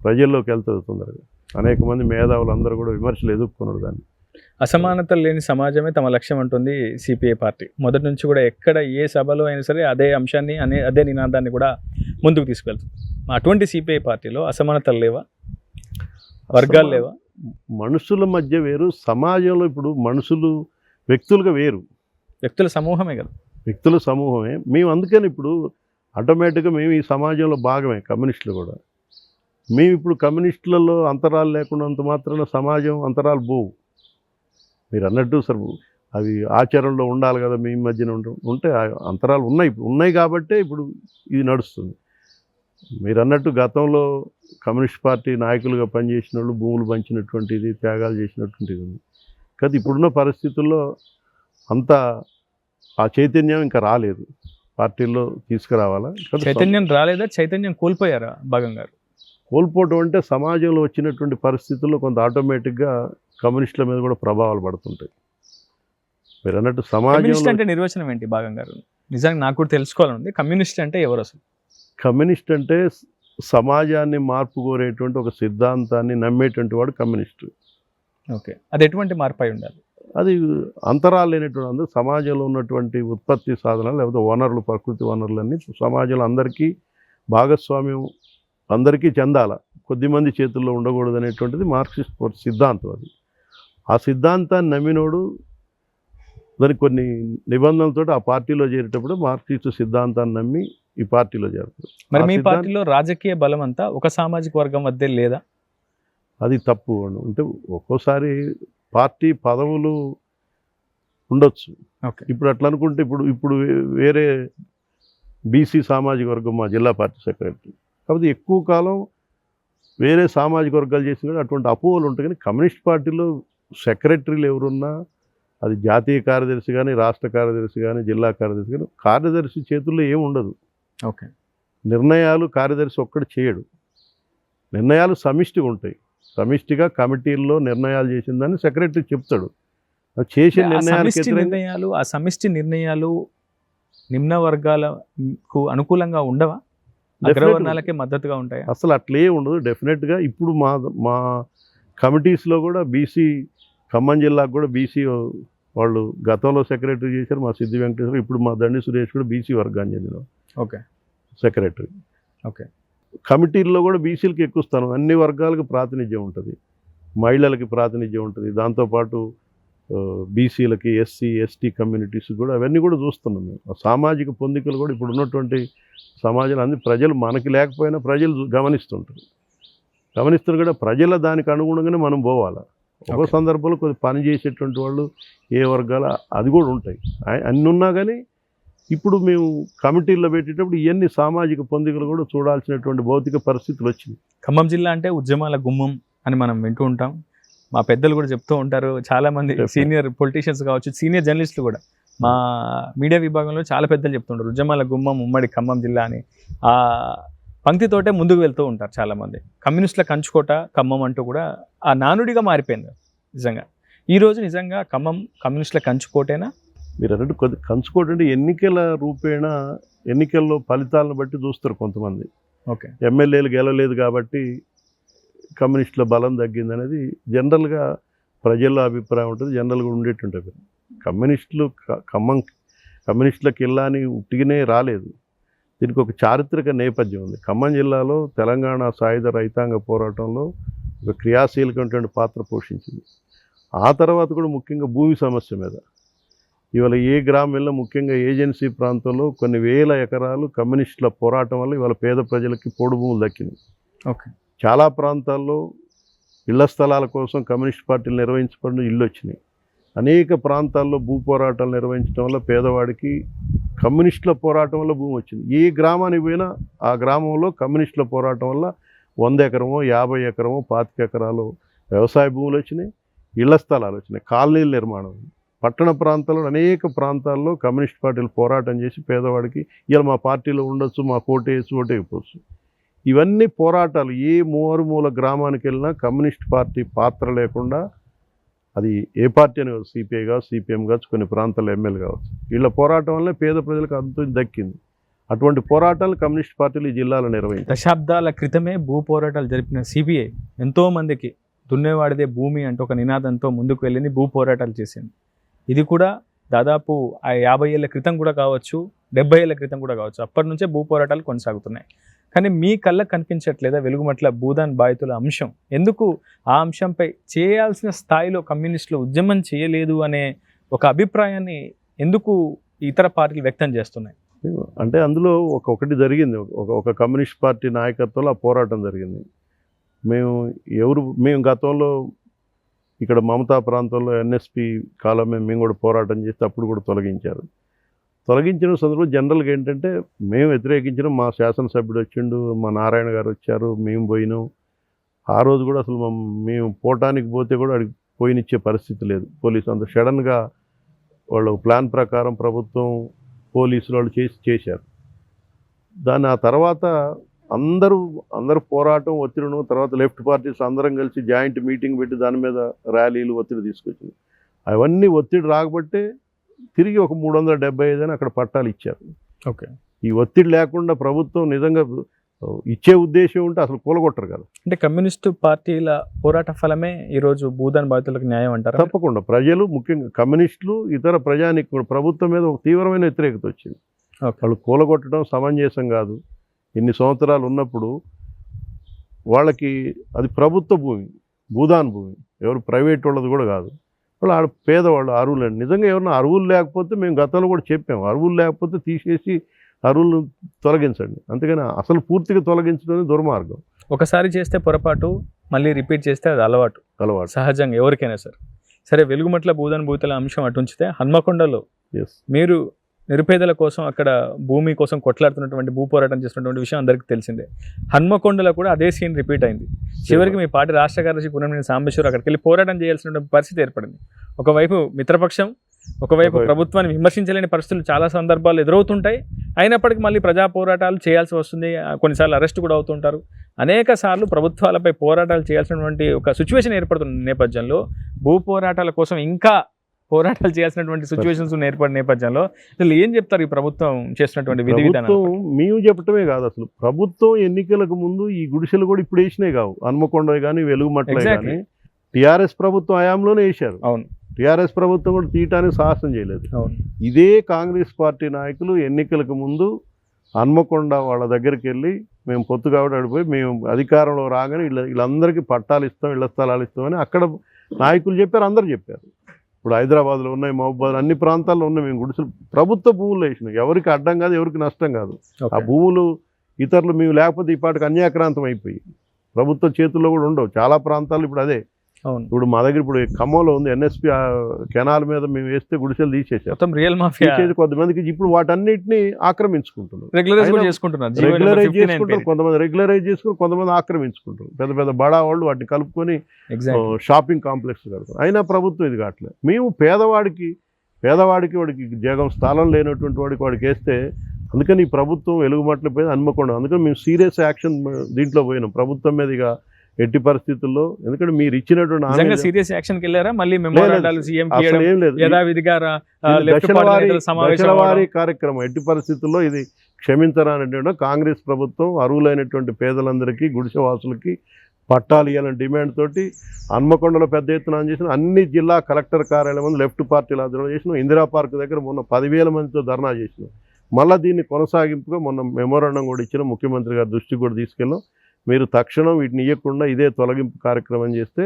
ప్రజల్లోకి వెళ్తుంది తొందరగా. అనేక మంది మేధావులు అందరూ కూడా విమర్శలు ఎదుర్కొన్నారు దాన్ని. అసమానతలు లేని సమాజమే తమ లక్ష్యం అంటుంది సిపిఐ పార్టీ. మొదటి నుంచి కూడా ఎక్కడ ఏ సభలో అయినా సరే అదే అంశాన్ని అదే నినాదాన్ని కూడా ముందుకు తీసుకెళ్తుంది. అటువంటి సిపిఐ పార్టీలో అసమానతలు లేవా, వర్గాలు లేవా? మనుషుల మధ్య వేరు, సమాజంలో ఇప్పుడు మనుషులు వ్యక్తులుగా వేరు. వ్యక్తుల సమూహమే కదా. వ్యక్తుల సమూహమే. మేము అందుకని ఇప్పుడు ఆటోమేటిక్గా మేము ఈ సమాజంలో భాగమే. కమ్యూనిస్టులు కూడా మేము ఇప్పుడు కమ్యూనిస్టులలో అంతరాలు లేకున్నంత మాత్రాన సమాజం అంతరాలు పోవు. మీరు అన్నట్టు సార్ అవి ఆచరణలో ఉండాలి కదా, మీ మధ్యన ఉంటే అంతరాలు ఉన్నాయి. ఇప్పుడు ఉన్నాయి కాబట్టే ఇప్పుడు ఇది నడుస్తుంది. మీరు అన్నట్టు గతంలో కమ్యూనిస్ట్ పార్టీ నాయకులుగా పనిచేసిన వాళ్ళు భూములు పంచినటువంటిది, త్యాగాలు చేసినటువంటిది ఉంది. కానీ ఇప్పుడున్న పరిస్థితుల్లో అంత ఆ చైతన్యం ఇంకా రాలేదు. పార్టీల్లో తీసుకురావాలా? చైతన్యం రాలేదా? చైతన్యం కోల్పోయారా భాగం గారు? కోల్పోవటం అంటే సమాజంలో వచ్చినటువంటి పరిస్థితుల్లో కొంత ఆటోమేటిక్గా కమ్యూనిస్టుల మీద కూడా ప్రభావాలు పడుతుంటాయి. మీరు అన్నట్టు సమాజం అంటే నిర్వచనం ఏంటి భాగం గారు? నిజంగా నాకు కూడా తెలుసుకోవాలండి. కమ్యూనిస్ట్ అంటే ఎవరు అసలు? కమ్యూనిస్ట్ అంటే సమాజాన్ని మార్పు కోరేటువంటి ఒక సిద్ధాంతాన్ని నమ్మేటువంటి వాడు కమ్యూనిస్టు. ఓకే. అది ఎటువంటి మార్పు అయి ఉండాలి? అది అంతరాలు లేనటువంటి అందరూ సమాజంలో ఉన్నటువంటి ఉత్పత్తి సాధనాలు లేకపోతే వనరులు, ప్రకృతి వనరులన్నీ సమాజంలో అందరికీ భాగస్వామ్యం అందరికీ చెందాల, కొద్దిమంది చేతుల్లో ఉండకూడదు అనేటువంటిది మార్క్సిస్ట్ సిద్ధాంతం. అది ఆ సిద్ధాంతాన్ని నమ్మినోడు దానికి కొన్ని నిబంధనలతో ఆ పార్టీలో చేరేటప్పుడు మార్క్సిస్ట్ సిద్ధాంతాన్ని నమ్మి ఈ పార్టీలో చేరుతారు. మరి మీ పార్టీలో రాజకీయ బలం అంతా ఒక సామాజిక వర్గం వద్దే లేదా? అది తప్పు. అంటే ఒక్కోసారి పార్టీ పదవులు ఉండొచ్చు. ఇప్పుడు అట్లా అనుకుంటే ఇప్పుడు వేరే బీసీ సామాజిక వర్గం మా జిల్లా పార్టీ సెక్రటరీ, కాబట్టి ఎక్కువ కాలం వేరే సామాజిక వర్గాలు చేసిన కూడా అటువంటి అపోహలు ఉంటాయి. కానీ కమ్యూనిస్ట్ పార్టీలో సెక్రటరీలు ఎవరున్నా అది జాతీయ కార్యదర్శి కానీ, రాష్ట్ర కార్యదర్శి కానీ, జిల్లా కార్యదర్శి కానీ, కార్యదర్శి చేతుల్లో ఏమి ఉండదు. ఓకే. నిర్ణయాలు కార్యదర్శి ఒక్కడు చేయడు. నిర్ణయాలు సమిష్టిగా ఉంటాయి. సమిష్టిగా కమిటీల్లో నిర్ణయాలు చేసిందని సెక్రటరీ చెప్తాడు. చేసిన నిర్ణయాలు ఆ సమిష్టి నిర్ణయాలు నిమ్న వర్గాలకు అనుకూలంగా ఉండవా? అగ్రవర్ణాలకే మద్దతుగా ఉంటాయి? అసలు అట్లే ఉండదు. డెఫినెట్గా ఇప్పుడు మా కమిటీస్లో కూడా బీసీ, ఖమ్మం జిల్లాకు కూడా బీసీ వాళ్ళు గతంలో సెక్రటరీ చేశారు మా సిద్ధి వెంకటేశ్వర, ఇప్పుడు మా దండి సురేష్ కూడా బీసీ వర్గాన్ని చెందిన ఓకే సెక్రటరీ. ఓకే. కమిటీల్లో కూడా బీసీలకు ఎక్కువ స్థానం, అన్ని వర్గాలకు ప్రాతినిధ్యం ఉంటుంది, మహిళలకి ప్రాతినిధ్యం ఉంటుంది, దాంతోపాటు బీసీలకి, ఎస్సీ ఎస్టీ కమ్యూనిటీస్ కూడా అవన్నీ కూడా చూస్తున్నాం మేము. ఆ సామాజిక పొందికలు కూడా ఇప్పుడు ఉన్నటువంటి సమాజంలో అన్ని ప్రజలు మనకి లేకపోయినా ప్రజలు గమనిస్తున్నారు కూడా ప్రజల దానికి అనుగుణంగానే మనం పోవాలి. ఒక సందర్భంలో కొద్ది పని చేసేటువంటి వాళ్ళు ఏ వర్గాలు అది కూడా ఉంటాయి, అన్నీ ఉన్నా కానీ ఇప్పుడు మేము కమిటీల్లో పెట్టేటప్పుడు ఇవన్నీ సామాజిక పొందికలు కూడా చూడాల్సినటువంటి భౌతిక పరిస్థితులు వచ్చినాయి. ఖమ్మం జిల్లా అంటే ఉద్యమాల గుమ్మం అని మనం వింటూ ఉంటాం. మా పెద్దలు కూడా చెప్తూ ఉంటారు. చాలామంది సీనియర్ పొలిటీషియన్స్ కావచ్చు, సీనియర్ జర్నలిస్టులు కూడా మా మీడియా విభాగంలో చాలా పెద్దలు చెప్తుంటారు ఉద్యమాల గుమ్మం ఉమ్మడి ఖమ్మం జిల్లా అని. ఆ పంక్తితోటే ముందుకు వెళ్తూ ఉంటారు చాలామంది. కమ్యూనిస్టుల కంచుకోట ఖమ్మం అంటూ కూడా ఆ నానుడిగా మారిపోయింది నిజంగా. ఈరోజు నిజంగా ఖమ్మం కమ్యూనిస్టుల కంచుకోటేనా? మీరు అన్నట్టు కొద్ది కంచుకోట అంటే ఎన్నికల రూపేణ ఎన్నికల్లో ఫలితాలను బట్టి చూస్తారు కొంతమంది. ఓకే. ఎమ్మెల్యేలు గెలవలేదు కాబట్టి కమ్యూనిస్టుల బలం తగ్గిందనేది జనరల్గా ప్రజల అభిప్రాయం ఉంటుంది, జనరల్గా ఉండేటుంటుంది. కమ్యూనిస్టులకు ఇల్లాని ఉట్టిగానే రాలేదు. దీనికి ఒక చారిత్రక నేపథ్యం ఉంది. ఖమ్మం జిల్లాలో తెలంగాణ సాయుధ రైతాంగ పోరాటంలో ఒక క్రియాశీలకమైనటువంటి పాత్ర పోషించింది. ఆ తర్వాత కూడా ముఖ్యంగా భూమి సమస్య మీద ఇవాళ ఏ గ్రామం వెళ్ళినా ముఖ్యంగా ఏజెన్సీ ప్రాంతంలో కొన్ని వేల ఎకరాలు కమ్యూనిస్టుల పోరాటం వల్ల ఇవాళ పేద ప్రజలకి పోడు భూములు దక్కినాయి. ఓకే. చాలా ప్రాంతాల్లో ఇళ్ల స్థలాల కోసం కమ్యూనిస్ట్ పార్టీలు నిర్వహించబడిన ఇళ్ళు వచ్చినాయి. అనేక ప్రాంతాల్లో భూ పోరాటాలు నిర్వహించడం వల్ల పేదవాడికి కమ్యూనిస్టుల పోరాటం వల్ల భూమి వచ్చింది. ఏ గ్రామానికి పోయినా ఆ గ్రామంలో కమ్యూనిస్టుల పోరాటం వల్ల 100 ఎకరమో 50 ఎకరమో 25 ఎకరాలు వ్యవసాయ భూములు వచ్చినాయి, ఇళ్ల స్థలాలు వచ్చినాయి, కాలనీల నిర్మాణం. పట్టణ ప్రాంతాల్లో అనేక ప్రాంతాల్లో కమ్యూనిస్ట్ పార్టీలు పోరాటం చేసి పేదవాడికి ఇలా మా పార్టీలో ఉండొచ్చు, మా కోటేసి ఓటేయకపోవచ్చు. ఇవన్నీ పోరాటాలు ఏ మూల గ్రామానికి వెళ్ళినా కమ్యూనిస్ట్ పార్టీ పాత్ర లేకుండా, అది ఏ పార్టీ అని కావచ్చు, సిపిఐ కావచ్చు, సిపిఎం కావచ్చు, కొన్ని ప్రాంతాల్లో ఎమ్మెల్యే కావచ్చు, వీళ్ళ పోరాటం వల్లే పేద ప్రజలకు అంత దక్కింది. అటువంటి పోరాటాలు కమ్యూనిస్ట్ పార్టీలు ఈ జిల్లాలో నిర్వహించారు. దశాబ్దాల క్రితమే భూ పోరాటాలు జరిపిన సిపిఐ ఎంతో మందికి దున్నేవాడిదే భూమి అంటూ ఒక నినాదంతో ముందుకు వెళ్ళింది, భూ పోరాటాలు చేసింది. ఇది కూడా దాదాపు 50 ఏళ్ల క్రితం కూడా కావచ్చు, 70 ఏళ్ల క్రితం కూడా కావచ్చు. అప్పటి నుంచే భూ పోరాటాలు కొనసాగుతున్నాయి. కానీ మీ కళ్ళకు కనిపించట్లేదా వెలుగుమట్ల భూదాన్ బాధితుల అంశం? ఎందుకు ఆ అంశంపై చేయాల్సిన స్థాయిలో కమ్యూనిస్టులు ఉద్యమం చేయలేదు అనే ఒక అభిప్రాయాన్ని ఎందుకు ఇతర పార్టీలు వ్యక్తం చేస్తున్నాయి? అంటే అందులో ఒకటి జరిగింది, ఒక కమ్యూనిస్ట్ పార్టీ నాయకత్వంలో ఆ పోరాటం జరిగింది. మేము గతంలో ఇక్కడ మమతా ప్రాంతంలో ఎన్ఎస్పి కాలం మేము కూడా పోరాటం చేస్తే అప్పుడు కూడా తొలగించిన సందర్భంలో జనరల్గా ఏంటంటే మేము వ్యతిరేకించడం, మా శాసనసభ్యుడు వచ్చిండు, మా నారాయణ గారు వచ్చారు, మేము పోయినాం. ఆ రోజు కూడా అసలు మేము పోవటానికి పోతే కూడా అడిగి పోయినిచ్చే పరిస్థితి లేదు. పోలీసు అంత సడన్గా వాళ్ళు ప్లాన్ ప్రకారం ప్రభుత్వం పోలీసులు వాళ్ళు చేశారు దాన్ని. ఆ తర్వాత అందరూ పోరాటం ఒత్తిడిను, తర్వాత లెఫ్ట్ పార్టీస్ అందరం కలిసి జాయింట్ మీటింగ్ పెట్టి దాని మీద ర్యాలీలు ఒత్తిడి తీసుకొచ్చింది. అవన్నీ ఒత్తిడి రాకపోతే తిరిగి ఒక 375 అని అక్కడ పట్టాలు ఇచ్చారు. ఓకే, ఈ ఒత్తిడి లేకుండా ప్రభుత్వం నిజంగా ఇచ్చే ఉద్దేశం ఉంటే అసలు కూలగొట్టరు కదా. అంటే కమ్యూనిస్టు పార్టీల పోరాట ఫలమే ఈరోజు భూదాన్ బాధితులకు న్యాయం అంటారు? తప్పకుండా. ప్రజలు, ముఖ్యంగా కమ్యూనిస్టులు, ఇతర ప్రజానికి ప్రభుత్వం మీద ఒక తీవ్రమైన వ్యతిరేకత వచ్చింది. వాళ్ళు కూలగొట్టడం సమంజసం కాదు. ఇన్ని సంవత్సరాలు ఉన్నప్పుడు వాళ్ళకి అది ప్రభుత్వ భూమి, భూదాన్ భూమి, ఎవరు ప్రైవేట్ వాళ్ళది కూడా కాదు. వాళ్ళు ఆడ పేదవాళ్ళు, అరువులండి. నిజంగా ఎవరన్నా అరువులు లేకపోతే, మేము గతంలో కూడా చెప్పాము, అరువులు లేకపోతే తీసేసి అరువులు తొలగించండి. అంతేగాని అసలు పూర్తిగా తొలగించడం దుర్మార్గం. ఒకసారి చేస్తే పొరపాటు, మళ్ళీ రిపీట్ చేస్తే అది అలవాటు సహజంగా ఎవరికైనా సరే. వెలుగుమట్ల భూదాన్ భూతుల అంశం అటుంచితే, హన్మకొండలో మీరు నిరుపేదల కోసం అక్కడ భూమి కోసం కొట్లాడుతున్నటువంటి, భూ పోరాటం చేస్తున్నటువంటి విషయం అందరికీ తెలిసిందే. హన్మకొండలో కూడా అదే సీన్ రిపీట్ అయింది. చివరికి మీ పార్టీ రాష్ట్ర కార్యదర్శి కూనంనేని సాంబశివరావు అక్కడికి వెళ్ళి పోరాటం చేయాల్సినటువంటి పరిస్థితి ఏర్పడింది. ఒకవైపు మిత్రపక్షం, ఒకవైపు ప్రభుత్వాన్ని విమర్శించలేని పరిస్థితులు చాలా సందర్భాలు ఎదురవుతుంటాయి. అయినప్పటికీ మళ్ళీ ప్రజా పోరాటాలు చేయాల్సి వస్తుంది, కొన్నిసార్లు అరెస్ట్ కూడా అవుతుంటారు. అనేక సార్లు ప్రభుత్వాలపై పోరాటాలు చేయాల్సినటువంటి ఒక సిచ్యువేషన్ ఏర్పడుతున్న నేపథ్యంలో, భూ పోరాటాల కోసం ఇంకా పోరాటాలు చేయాల్సినటువంటి సిచ్యువేషన్స్ ఏర్పడిన నేపథ్యంలో అసలు ఏం చెప్తారు ఈ ప్రభుత్వం చేస్తున్నటువంటి విధి విధానం? మేము చెప్పటమే కాదు, అసలు ప్రభుత్వం ఎన్నికలకు ముందు ఈ గుడిసెలు కూడా ఇప్పుడు వేసినాయి కావు. హన్మకొండ కానీ వెలుగుమట్ల కానీ టీఆర్ఎస్ ప్రభుత్వం హయాంలోనే వేశారు. అవును, టీఆర్ఎస్ ప్రభుత్వం కూడా తీయటానికి సాహసం చేయలేదు. ఇదే కాంగ్రెస్ పార్టీ నాయకులు ఎన్నికలకు ముందు హన్మకొండ వాళ్ళ దగ్గరికి వెళ్ళి, మేము పొత్తు కాబట్టి అడిపోయి, మేము అధికారంలో రాగానే వీళ్ళందరికీ పట్టాలు ఇస్తాం, ఇళ్ల స్థలాలు ఇస్తామని అక్కడ నాయకులు చెప్పారు, అందరు చెప్పారు. ఇప్పుడు హైదరాబాద్లో ఉన్నాయి, మహబూబాద్, అన్ని ప్రాంతాల్లో ఉన్నాయి. మేము గుడిసెలు ప్రభుత్వ భూములు వేసినాం, ఎవరికి అడ్డం కాదు, ఎవరికి నష్టం కాదు. ఆ భూములు ఇతరులు మేము లేకపోతే ఈ పాటికి అన్యాక్రాంతం అయిపోయి ప్రభుత్వ చేతుల్లో కూడా ఉండవు చాలా ప్రాంతాలు. ఇప్పుడు అదే, ఇప్పుడు మా దగ్గర ఇప్పుడు ఖమ్మంలో ఉంది, ఎన్ఎస్పి కెనాల్ మీద మేము వేస్తే గుడిసెలు తీసేసాం, రియల్ మాఫియా కొంతమందికి. ఇప్పుడు వాటన్నిటిని ఆక్రమించుకుంటున్నారు, రెగ్యులరైజ్ చేసుకుంటారు. కొంతమంది రెగ్యులరైజ్ చేసుకుని, కొంతమంది ఆక్రమించుకుంటారు. పెద్ద పెద్ద బడా వాళ్ళు వాటిని కలుపుకొని షాపింగ్ కాంప్లెక్స్ కడతారు. అయినా ప్రభుత్వం ఇది కావట్లేదు. మేము పేదవాడికి వాడికి జగం స్థలం లేనటువంటి వాడికి వేస్తే, అందుకని ఈ ప్రభుత్వం వెలుగుమట్ల పోయి హన్మకొండ, అందుకని మేము సీరియస్ యాక్షన్ దీంట్లో పోయినాం ప్రభుత్వం మీద. ఇక ఎట్టి పరిస్థితుల్లో, ఎందుకంటే మీరు ఇచ్చినటువంటి సీరియస్ యాక్షన్ వెళ్ళారా? మళ్ళీ ఏం లేదు, దశలవారీ కార్యక్రమం. ఎట్టి పరిస్థితుల్లో ఇది క్షమించరానంటే కాంగ్రెస్ ప్రభుత్వం అర్హులైనటువంటి పేదలందరికీ, గుడిసెవాసులకి పట్టాలు ఇవ్వాలని డిమాండ్ తోటి హన్మకొండలో పెద్ద ఎత్తున చేసిన, అన్ని జిల్లా కలెక్టర్ కార్యాలయం ముందు లెఫ్ట్ పార్టీలు ఆధ్వర్యంలో చేసినాం. ఇందిరా పార్క్ దగ్గర మొన్న 10,000 మందితో ధర్నా చేసినాం. మళ్ళీ దీన్ని కొనసాగింపుగా మొన్న మెమోరాండం కూడా ఇచ్చినాం, ముఖ్యమంత్రి గారి దృష్టికి కూడా తీసుకెళ్ళాం. మీరు తక్షణం వీటిని ఇవ్వకుండా ఇదే తొలగింపు కార్యక్రమం చేస్తే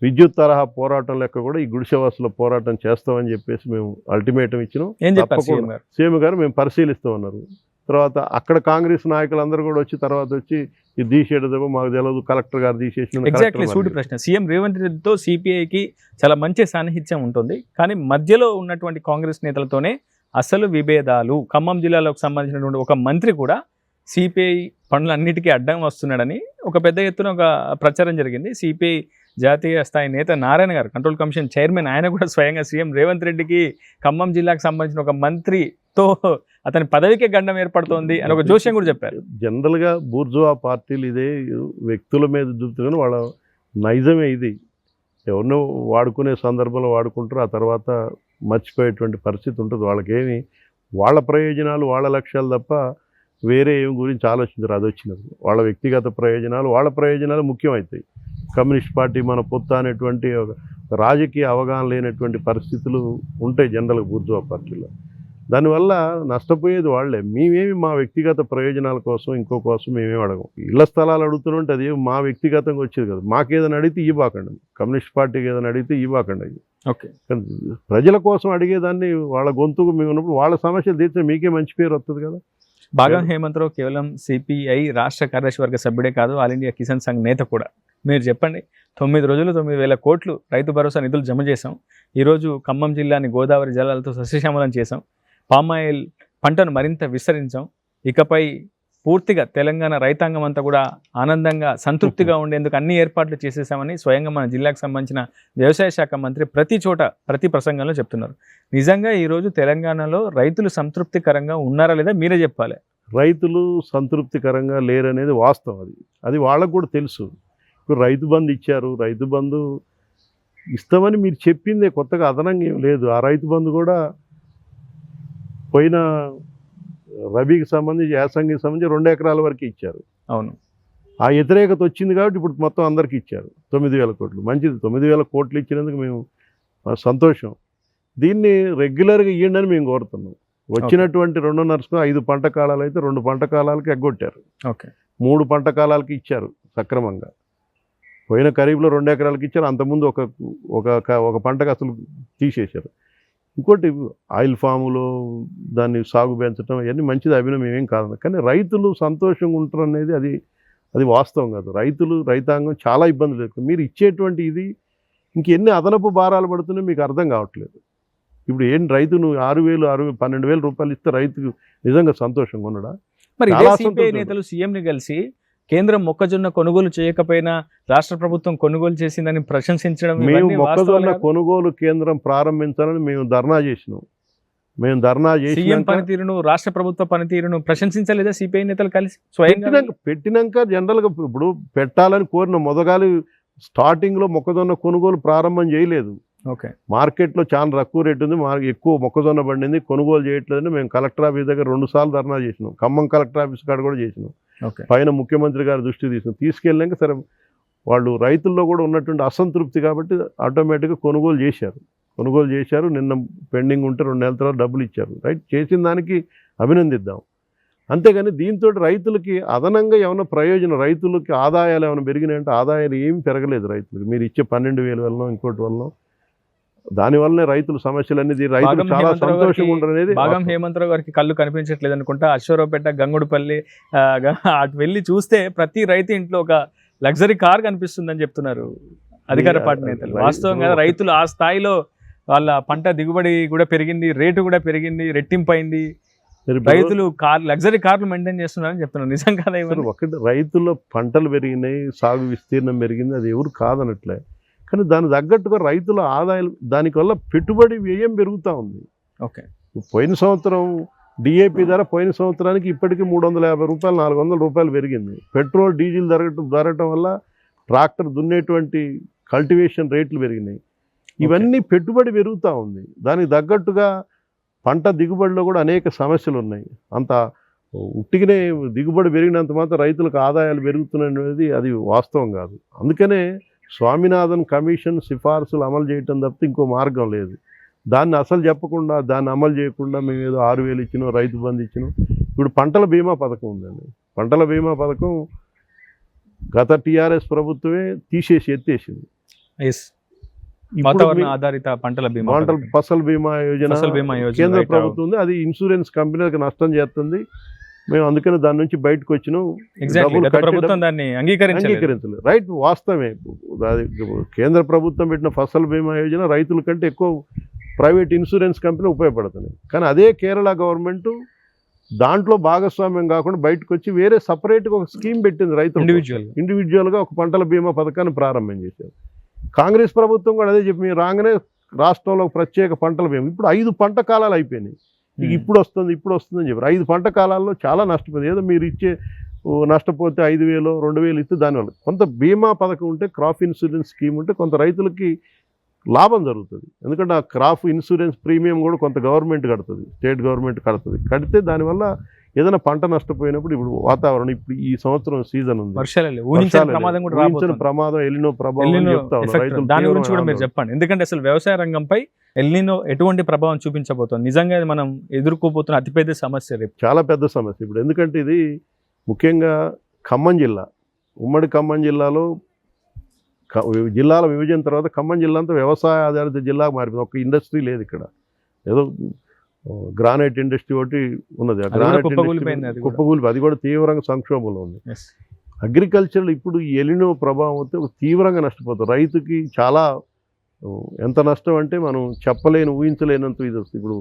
విద్యుత్ తరహా పోరాటం లెక్క కూడా ఈ గుడిసెవాసుల పోరాటం చేస్తామని చెప్పేసి మేము అల్టిమేటం ఇచ్చినాం. తప్పకుండా సీఎం గారు మేము పరిశీలిస్తామన్నారు. తర్వాత అక్కడ కాంగ్రెస్ నాయకులందరూ కూడా వచ్చి తర్వాత వచ్చి ఇది తీసేయడదేమో మాకు తెలియదు, కలెక్టర్ గారు తీసేసిన. ఎగ్జాక్ట్లీ సూటి ప్రశ్న. సీఎం రేవంత్ రెడ్డితో సిపిఐకి చాలా మంచి సాన్నిహిత్యం ఉంటుంది, కానీ మధ్యలో ఉన్నటువంటి కాంగ్రెస్ నేతలతోనే అసలు విభేదాలు. ఖమ్మం జిల్లాలోకి సంబంధించినటువంటి ఒక మంత్రి కూడా సిపిఐ పనులన్నిటికీ అడ్డం వస్తున్నాడని ఒక పెద్ద ఎత్తున ఒక ప్రచారం జరిగింది. సిపిఐ జాతీయ స్థాయి నేత నారాయణ గారు, కంట్రోల్ కమిషన్ చైర్మన్, ఆయన కూడా స్వయంగా సీఎం రేవంత్ రెడ్డికి ఖమ్మం జిల్లాకు సంబంధించిన ఒక మంత్రితో అతని పదవికే గండం ఏర్పడుతోంది అని ఒక జోస్యం కూడా చెప్పారు. జనరల్గా బూర్జువా పార్టీలు ఇదే వ్యక్తుల మీద చూపుతున్న వాళ్ళ నైజమే ఇది. ఎవరినో వాడుకునే సందర్భంలో వాడుకుంటారు, ఆ తర్వాత మర్చిపోయేటువంటి పరిస్థితి ఉంటుంది. వాళ్ళకేమి వాళ్ళ ప్రయోజనాలు వాళ్ళ లక్ష్యాలు తప్ప వేరే ఏం గురించి ఆలోచించరు. అది వచ్చినప్పుడు వాళ్ళ వ్యక్తిగత ప్రయోజనాలు ముఖ్యమవుతాయి. కమ్యూనిస్ట్ పార్టీ మన పొత్తు అనేటువంటి ఒక రాజకీయ అవగాహన లేనటువంటి పరిస్థితులు ఉంటాయి జనరల్గా బూర్జువా పార్టీలో. దానివల్ల నష్టపోయేది వాళ్ళే. మేమేమి మా వ్యక్తిగత ప్రయోజనాల కోసం ఇంకో కోసం మేమేమి అడగం. ఇళ్ల స్థలాలు అడుగుతుంటే అది మా వ్యక్తిగతంగా వచ్చేది కదా. మాకేదైనా అడిగితే ఇవ్వకండి, కమ్యూనిస్ట్ పార్టీకి ఏదైనా అడిగితే ఇవ్వకండి. ఓకే, ప్రజల కోసం అడిగేదాన్ని వాళ్ళ గొంతుకు మేము ఉన్నప్పుడు వాళ్ళ సమస్యలు తీర్చే మీకే మంచి పేరు వస్తుంది కదా. భాగం హేమంత్రావు కేవలం సిపిఐ రాష్ట్ర కార్యవర్గ సభ్యుడే కాదు, ఆల్ ఇండియా కిసాన్ సంఘ్ నేత కూడా. మీరు చెప్పండి, 9 రోజులు 9,000 కోట్లు రైతు భరోసా నిధులు జమ చేశాం. ఈరోజు ఖమ్మం జిల్లాని గోదావరి జలాలతో సస్యశ్యామలం చేశాం. పామాయిల్ పంటను మరింత విస్తరించాం. ఇకపై పూర్తిగా తెలంగాణ రైతాంగం అంతా కూడా ఆనందంగా సంతృప్తిగా ఉండేందుకు అన్ని ఏర్పాట్లు చేసేసామని స్వయంగా మన జిల్లాకు సంబంధించిన వ్యవసాయ శాఖ మంత్రి ప్రతి చోట ప్రతి ప్రసంగంలో చెప్తున్నారు. నిజంగా ఈరోజు తెలంగాణలో రైతులు సంతృప్తికరంగా ఉన్నారా లేదా మీరే చెప్పాలి. రైతులు సంతృప్తికరంగా లేరనేది వాస్తవం. అది వాళ్ళకు కూడా తెలుసు. ఇప్పుడు రైతు బంధు ఇచ్చారు, రైతు బంధు ఇస్తామని మీరు చెప్పిందే, కొత్తగా అదనంగా ఏం లేదు. ఆ రైతు బంధు కూడా పోయిన రబీకి సంబంధించి యాసంగికి సంబంధించి 2 ఎకరాల వరకు ఇచ్చారు. అవును, ఆ వ్యతిరేకత వచ్చింది కాబట్టి ఇప్పుడు మొత్తం అందరికీ ఇచ్చారు 9,000 కోట్లు. మంచిది, 9,000 కోట్లు ఇచ్చినందుకు మేము సంతోషం. దీన్ని రెగ్యులర్గా ఇవ్వండి అని మేము కోరుతున్నాం. వచ్చినటువంటి 2.5 5 పంట కాలాలు అయితే 2 పంట కాలాలకి ఎగ్గొట్టారు. ఓకే, 3 పంట కాలాలకి ఇచ్చారు సక్రమంగా. పోయిన ఖరీఫ్లో 2 ఎకరాలకి ఇచ్చారు, అంతకుముందు ఒక పంటకు అసలు తీసేశారు. ఇంకోటి ఆయిల్ ఫాములో దాన్ని సాగు పెంచడం ఇవన్నీ మంచిది, అభినం ఏమేం కాదు. కానీ రైతులు సంతోషంగా ఉంటారు అనేది అది వాస్తవం కాదు. రైతాంగం చాలా ఇబ్బందులు ఎదుర్కొంది. మీరు ఇచ్చేటువంటి ఇది ఇంకెన్ని అదనపు భారాలు పడుతున్నాయో మీకు అర్థం కావట్లేదు. ఇప్పుడు రైతు నువ్వు 6,000 12,000 రూపాయలు ఇస్తే రైతుకు నిజంగా సంతోషంగా ఉన్నాడా? మరి సిపిఐ నేతలు సీఎంని కలిసి కేంద్రం మొక్కజొన్న కొనుగోలు చేయకపోయినా రాష్ట్ర ప్రభుత్వం కొనుగోలు చేసిందని ప్రశంసించడం, మేము మొక్కజొన్న కొనుగోలు కేంద్రం ప్రారంభించాలని మేము ధర్నా చేసినాం. సీఎం పనితీరును రాష్ట్ర ప్రభుత్వ పనితీరును ప్రశంసించలేదా సిపిఐ నేతలు కలిసి స్వయంగా? పెట్టినాక జనరల్గా ఇప్పుడు పెట్టాలని కోరిన మొదగాలి స్టార్టింగ్లో మొక్కజొన్న కొనుగోలు ప్రారంభం చేయలేదు. ఓకే, మార్కెట్లో చాలా తక్కువ రేటు ఉంది, ఎక్కువ మొక్కజొన్న పండింది, కొనుగోలు చేయట్లేదని మేము కలెక్టర్ ఆఫీస్ దగ్గర 2 సార్లు ధర్నా చేసినాం. ఖమ్మం కలెక్టర్ ఆఫీస్ కాడ కూడా చేసినాం. పైన ముఖ్యమంత్రి గారి దృష్టి తీసుకెళ్ళాక సరే వాళ్ళు రైతుల్లో కూడా ఉన్నటువంటి అసంతృప్తి కాబట్టి ఆటోమేటిక్గా కొనుగోలు చేశారు. నిన్న పెండింగ్ ఉంటే 2 నెలల తర్వాత డబ్బులు ఇచ్చారు. రైట్, చేసిన దానికి అభినందిద్దాం. అంతేగాని దీంతో రైతులకి అదనంగా ఏమైనా ప్రయోజనం, రైతులకి ఆదాయాలు ఏమైనా పెరిగినాయంటే ఆదాయాలు ఏమి పెరగలేదు రైతులకు. మీరు ఇచ్చే 12,000 వల్ల ఇంకోటి వల్ల దానివల్లనే రైతుల సమస్యలన్నీ రైతులు చాలా సంతోషంగా ఉంటారు అనేది. భాగం హేమంతరావు గారికి కళ్ళు కనిపించట్లేదు అనుకుంటా. అశ్వరావుపేట, గంగుడుపల్లి అటు వెళ్ళి చూస్తే ప్రతి రైతు ఇంట్లో ఒక లగ్జరీ కార్ కనిపిస్తుందని చెప్తున్నారు అధికార పార్టీ నేతలు. వాస్తవంగా రైతులు ఆ స్థాయిలో వాళ్ళ పంట దిగుబడి కూడా పెరిగింది, రేటు కూడా పెరిగింది, రెట్టింపైంది. రైతులు లగ్జరీ కార్లు మెయింటైన్ చేస్తున్నారని చెప్తున్నారు. నిజం కాదా? ఒకటి రైతుల పంటలు పెరిగినాయి, సాగు విస్తీర్ణం పెరిగింది, అది ఎవరు కాదనట్లే. కానీ దానికి తగ్గట్టుగా రైతుల ఆదాయాలు, దానివల్ల పెట్టుబడి వ్యయం పెరుగుతూ ఉంది. ఓకే, పోయిన సంవత్సరం డిఏపి ధర పోయిన సంవత్సరానికి ఇప్పటికీ 350 రూపాయలు 400 రూపాయలు పెరిగింది. పెట్రోల్ డీజిల్ ధరటం వల్ల ట్రాక్టర్ దున్నేటువంటి కల్టివేషన్ రేట్లు పెరిగినాయి. ఇవన్నీ పెట్టుబడి పెరుగుతూ ఉంది. దానికి తగ్గట్టుగా పంట దిగుబడిలో కూడా అనేక సమస్యలు ఉన్నాయి. అంత ఉట్టిగానే దిగుబడి పెరిగినంత మాత్రం రైతులకు ఆదాయాలు పెరుగుతున్నాయనేది అది వాస్తవం కాదు. అందుకనే స్వామినాథన్ కమిషన్ సిఫార్సులు అమలు చేయటం తప్పితే ఇంకో మార్గం లేదు. దాన్ని అసలు చెప్పకుండా, దాన్ని అమలు చేయకుండా మేము ఏదో 6,000 ఇచ్చినాం, రైతు బంధు ఇచ్చినాం. ఇప్పుడు పంటల బీమా పథకం ఉందండి. పంటల బీమా పథకం గత టీఆర్ఎస్ ప్రభుత్వమే ఎత్తేసింది. ఆధారిత ఫసల్ బీమా యోజన కేంద్ర ప్రభుత్వం ఉంది. అది ఇన్సూరెన్స్ కంపెనీలకు నష్టం చేస్తుంది. మేము అందుకని దాని నుంచి బయటకు వచ్చినాం. ఎగ్జాక్ట్లీ డబ్బులు గత ప్రభుత్వం కట్టడం దాన్ని అంగీకరించలేదు. అంగీకరించలేదు. రైట్, వాస్తవమే. అది కేంద్ర ప్రభుత్వం పెట్టిన ఫసల్ బీమా యోజన రైతుల కంటే ఎక్కువ ప్రైవేట్ ఇన్సూరెన్స్ కంపెనీ ఉపయోగపడుతున్నాయి. కానీ అదే కేరళ గవర్నమెంట్ దాంట్లో భాగస్వామ్యం కాకుండా బయటకు వచ్చి వేరే సపరేట్గా ఒక స్కీమ్ పెట్టింది రైతులు ఇండివిజువల్గా ఒక పంటల బీమా పథకాన్ని ప్రారంభం చేశారు. కాంగ్రెస్ ప్రభుత్వం కూడా అదే చెప్పి మీరు రాగానే రాష్ట్రంలో ఒక ప్రత్యేక పంటల బీమా ఇప్పుడు 5 పంట కాలాలు అయిపోయినాయి. ఇక ఇప్పుడు వస్తుందని చెప్పారు. 5 పంట కాలాల్లో చాలా నష్టపోయింది. ఏదో మీరు ఇచ్చే నష్టపోతే 5,000 2,000 ఇస్తే దానివల్ల కొంత బీమా పథకం ఉంటే, క్రాప్ ఇన్సూరెన్స్ స్కీమ్ ఉంటే కొంత రైతులకి లాభం జరుగుతుంది. ఎందుకంటే ఆ క్రాప్ ఇన్సూరెన్స్ ప్రీమియం కూడా కొంత గవర్నమెంట్ కడుతుంది, స్టేట్ గవర్నమెంట్ కడుతుంది. కడితే దానివల్ల ఏదైనా పంట నష్టపోయినప్పుడు ఇప్పుడు వాతావరణం ఇప్పుడు ఈ సంవత్సరం సీజన్ ఉంది, ఊహించని ప్రమాదం ఎల్నినో ప్రభావం చెప్తా ఉన్నారు. దాని గురించి కూడా మీరు చెప్పండి. ఎందుకంటే అసలు వ్యవసాయ రంగంపై ఎల్నినో ఎటువంటి ప్రభావం చూపించబోతోంది? నిజంగా మనం ఎదుర్కోబోతున్న అతిపెద్ద సమస్య రేపు, చాలా పెద్ద సమస్య ఇప్పుడు. ఎందుకంటే ఇది ముఖ్యంగా ఖమ్మం జిల్లా, ఉమ్మడి ఖమ్మం జిల్లాలో జిల్లాల విభజన తర్వాత ఖమ్మం జిల్లా అంతా వ్యవసాయ ఆధారిత జిల్లాగా మారిపోయింది. ఒక ఇండస్ట్రీ లేదు ఇక్కడ. ఏదో గ్రానైట్ ఇండస్ట్రీ ఒకటి ఉన్నది. ఆ గ్రానైట్ కుప్పగూలి, అది కూడా తీవ్రంగా సంక్షోభంలో ఉంది. అగ్రికల్చర్ ఇప్పుడు ఎలినో ప్రభావం వస్తే తీవ్రంగా నష్టపోతుంది. రైతుకి చాలా ఎంత నష్టం అంటే మనం చెప్పలేని, ఊహించలేనంత ఇది వస్తుంది. ఇప్పుడు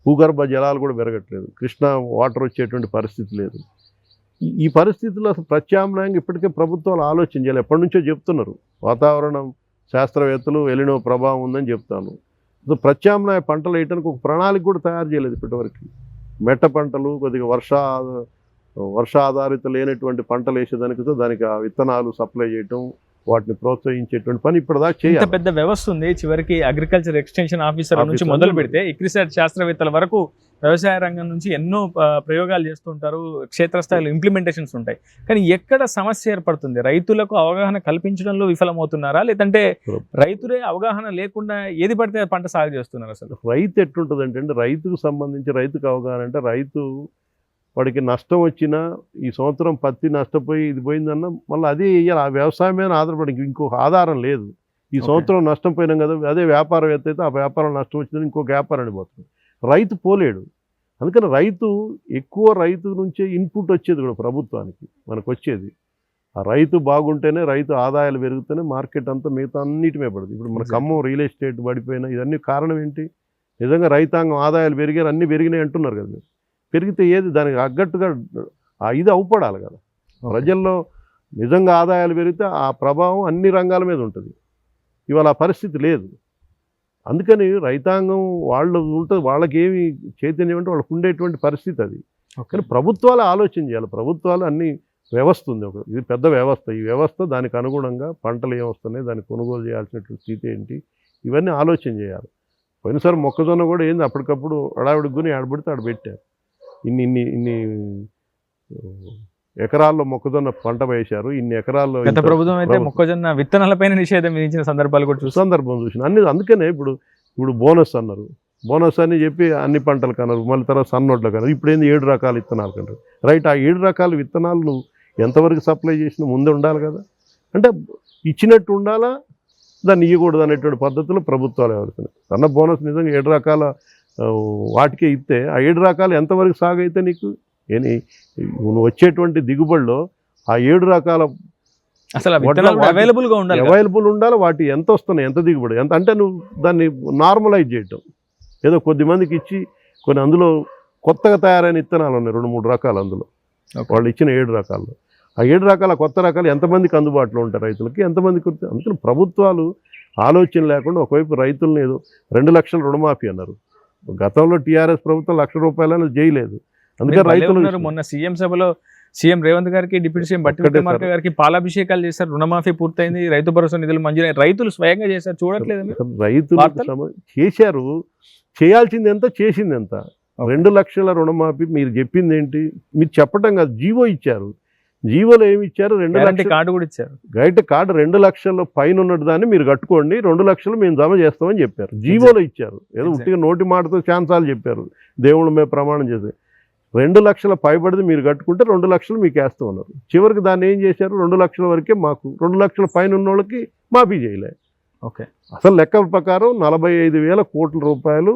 భూగర్భ జలాలు కూడా పెరగట్లేదు, కృష్ణా వాటర్ వచ్చేటువంటి పరిస్థితి లేదు. ఈ పరిస్థితుల్లో అసలు ప్రత్యామ్నాయంగా ఇప్పటికే ప్రభుత్వాలు ఆలోచన చేయాలి. ఎప్పటి నుంచో చెప్తున్నారు వాతావరణం శాస్త్రవేత్తలు ఎలినో ప్రభావం ఉందని చెప్తాను. ప్రత్యామ్నాయ పంటలు వేయడానికి ఒక ప్రణాళిక కూడా తయారు చేయలేదు ఇప్పటివరకు. మెట్ట పంటలు, కొద్దిగా వర్షాధారిత లేనటువంటి పంటలు వేసేదానికి దానికి ఆ విత్తనాలు సప్లై చేయటం, వాటిని ప్రోత్సహించేటువంటి పని ఇప్పటిదాకా చేయాలి. పెద్ద వ్యవస్థ ఉంది. చివరికి అగ్రికల్చర్ ఎక్స్టెన్షన్ ఆఫీసర్ నుంచి మొదలు పెడితే అగ్రికల్చర్ శాస్త్రవేత్తల వరకు వ్యవసాయ రంగం నుంచి ఎన్నో ప్రయోగాలు చేస్తుంటారు, క్షేత్రస్థాయిలో ఇంప్లిమెంటేషన్స్ ఉంటాయి. కానీ ఎక్కడ సమస్య ఏర్పడుతుంది? రైతులకు అవగాహన కల్పించడంలో విఫలమవుతున్నారా, లేదంటే రైతులే అవగాహన లేకుండా ఏది పడితే పంట సాగు చేస్తున్నారు? అసలు రైతు ఎట్లుంటుంది అంటే రైతుకు సంబంధించి రైతుకు అవగాహన అంటే రైతు వాడికి నష్టం వచ్చినా ఈ సంవత్సరం పత్తి నష్టపోయి ఇది పోయిందన్నా మళ్ళీ అదే వేయాలి. ఆ వ్యవసాయమైన ఆధారపడి ఇంకొక ఆధారం లేదు. ఈ సంవత్సరం నష్టం పోయినాం కదా, అదే వ్యాపారవేత్త అయితే ఆ వ్యాపారం నష్టం వచ్చిందని ఇంకొక వ్యాపారాన్ని పోతుంది. రైతు పోలేడు. అందుకని రైతు నుంచే ఇన్పుట్ వచ్చేది కూడా ప్రభుత్వానికి మనకు వచ్చేది. ఆ రైతు బాగుంటేనే, రైతు ఆదాయాలు పెరుగుతూనే మార్కెట్ అంతా మిగతా అన్నిటి మీద పడుతుంది. ఇప్పుడు మన ఖమ్మం రియల్ ఎస్టేట్ పడిపోయినా ఇవన్నీ కారణం ఏంటి? నిజంగా రైతాంగం ఆదాయాలు పెరిగారు, అన్నీ పెరిగినాయి అంటున్నారు కదా మీరు. పెరిగితే ఏది దానికి తగ్గట్టుగా ఇది అవుపడాలి కదా. ప్రజల్లో నిజంగా ఆదాయాలు పెరిగితే ఆ ప్రభావం అన్ని రంగాల మీద ఉంటుంది. ఇవాళ ఆ పరిస్థితి లేదు. అందుకని రైతాంగం వాళ్ళు ఉంటుంది, వాళ్ళకి ఏమి చైతన్యం అంటే వాళ్ళకు ఉండేటువంటి పరిస్థితి అది. కానీ ప్రభుత్వాలు ఆలోచన చేయాలి. ప్రభుత్వాలు అన్ని వ్యవస్థ ఉంది, ఇది పెద్ద వ్యవస్థ. ఈ వ్యవస్థ దానికి అనుగుణంగా పంటలు ఏమొస్తున్నాయి, దాన్ని కొనుగోలు చేయాల్సినటువంటి స్థితి ఏంటి, ఇవన్నీ ఆలోచన చేయాలి. పోయినసారి మొక్కజొన్న కూడా ఏంది అప్పటికప్పుడు అడావిడికి గుని ఆడబడితే ఆడ పెట్టారు. ఇన్ని ఎకరాల్లో మొక్కజొన్న పంట వేశారు. ఇన్ని ఎకరాల్లో గత ప్రభుత్వం అయితే మొక్కజొన్న విత్తనాలపైన నిషేధం విధించిన సందర్భాలు కూడా చూసిన అందుకనే ఇప్పుడు బోనస్ అన్నారు, బోనస్ అని చెప్పి అన్ని పంటలకు అన్నారు, మళ్ళీ తర్వాత సన్నోట్లకు అన్నారు. ఇప్పుడు ఏంది 7 రకాల విత్తనాలు కంటారు. రైట్, ఆ 7 రకాల విత్తనాలు నువ్వు ఎంతవరకు సప్లై చేసినా ముందే ఉండాలి కదా. అంటే ఇచ్చినట్టు ఉండాలా, దాన్ని ఇవ్వకూడదు అనేటువంటి పద్ధతిలో ప్రభుత్వాలు ఎవరుతున్నాయి. సన్న బోనస్ నిజంగా 7 రకాల వాటికే ఇస్తే ఆ 7 రకాలు ఎంతవరకు సాగు అయితే నీకు నువ్వు వచ్చేటువంటి దిగుబడిలో ఆ 7 రకాల అసలు అవైలబుల్ ఉండాలి. వాటి ఎంత వస్తున్నాయి, ఎంత దిగుబడి ఎంత అంటే నువ్వు దాన్ని నార్మలైజ్ చేయటం. ఏదో కొద్దిమందికి ఇచ్చి కొన్ని అందులో కొత్తగా తయారైన విత్తనాలు ఉన్నాయి 2-3 రకాలు అందులో వాళ్ళు ఇచ్చిన 7 రకాల్లో. ఆ 7 రకాల కొత్త రకాలు ఎంతమందికి అందుబాటులో ఉంటాయి రైతులకి, ఎంతమందికి. అందుకని ప్రభుత్వాలు ఆలోచన లేకుండా ఒకవైపు రైతులను ఏదో 2 లక్షల రుణమాఫీ అన్నారు. గతంలో టీఆర్ఎస్ ప్రభుత్వం 1,00,000 రూపాయలని చేయలేదు. అందుకే రైతులు మొన్న సీఎం సభలో సీఎం రేవంత్ గారికి, డిప్యూటీ సీఎం బట్టి విక్రమార్క గారికి పాలాభిషేకాలు చేశారు. రుణమాఫీ పూర్తయింది, రైతు భరోసా నిధులు మంజూరు, రైతులు స్వయంగా చేశారు. చూడట్లేదు రైతులు చేశారు. చేయాల్సింది ఎంత, చేసింది ఎంత? 2 లక్షల రుణమాఫీ మీరు చెప్పింది ఏంటి? మీరు చెప్పటం కాదు, జీవో ఇచ్చారు. జీవోలో ఏమి ఇచ్చారు? 2 లక్షల కార్డు కూడా ఇచ్చారు. గైట్ కార్డు 2 లక్షల పైన ఉన్నట్టు దాన్ని మీరు కట్టుకోండి, 2 లక్షలు మేము జమ చేస్తామని చెప్పారు. జీవోలో ఇచ్చారు. ఏదో ఉట్టిగా నోటి మాటతో ఛాన్సాలు చెప్పారు, దేవుళ్ళ మీద ప్రమాణం చేసి 2 లక్షల పైబడిది మీరు కట్టుకుంటే 2 లక్షలు మీకు వేస్తామన్నారు. చివరికి దాన్ని ఏం చేశారు? 2 లక్షల వరకే మాకు, 2 లక్షల పైన ఉన్న వాళ్ళకి మాఫీ చేయలే. ఓకే, అసలు లెక్కల ప్రకారం 45,000 కోట్ల రూపాయలు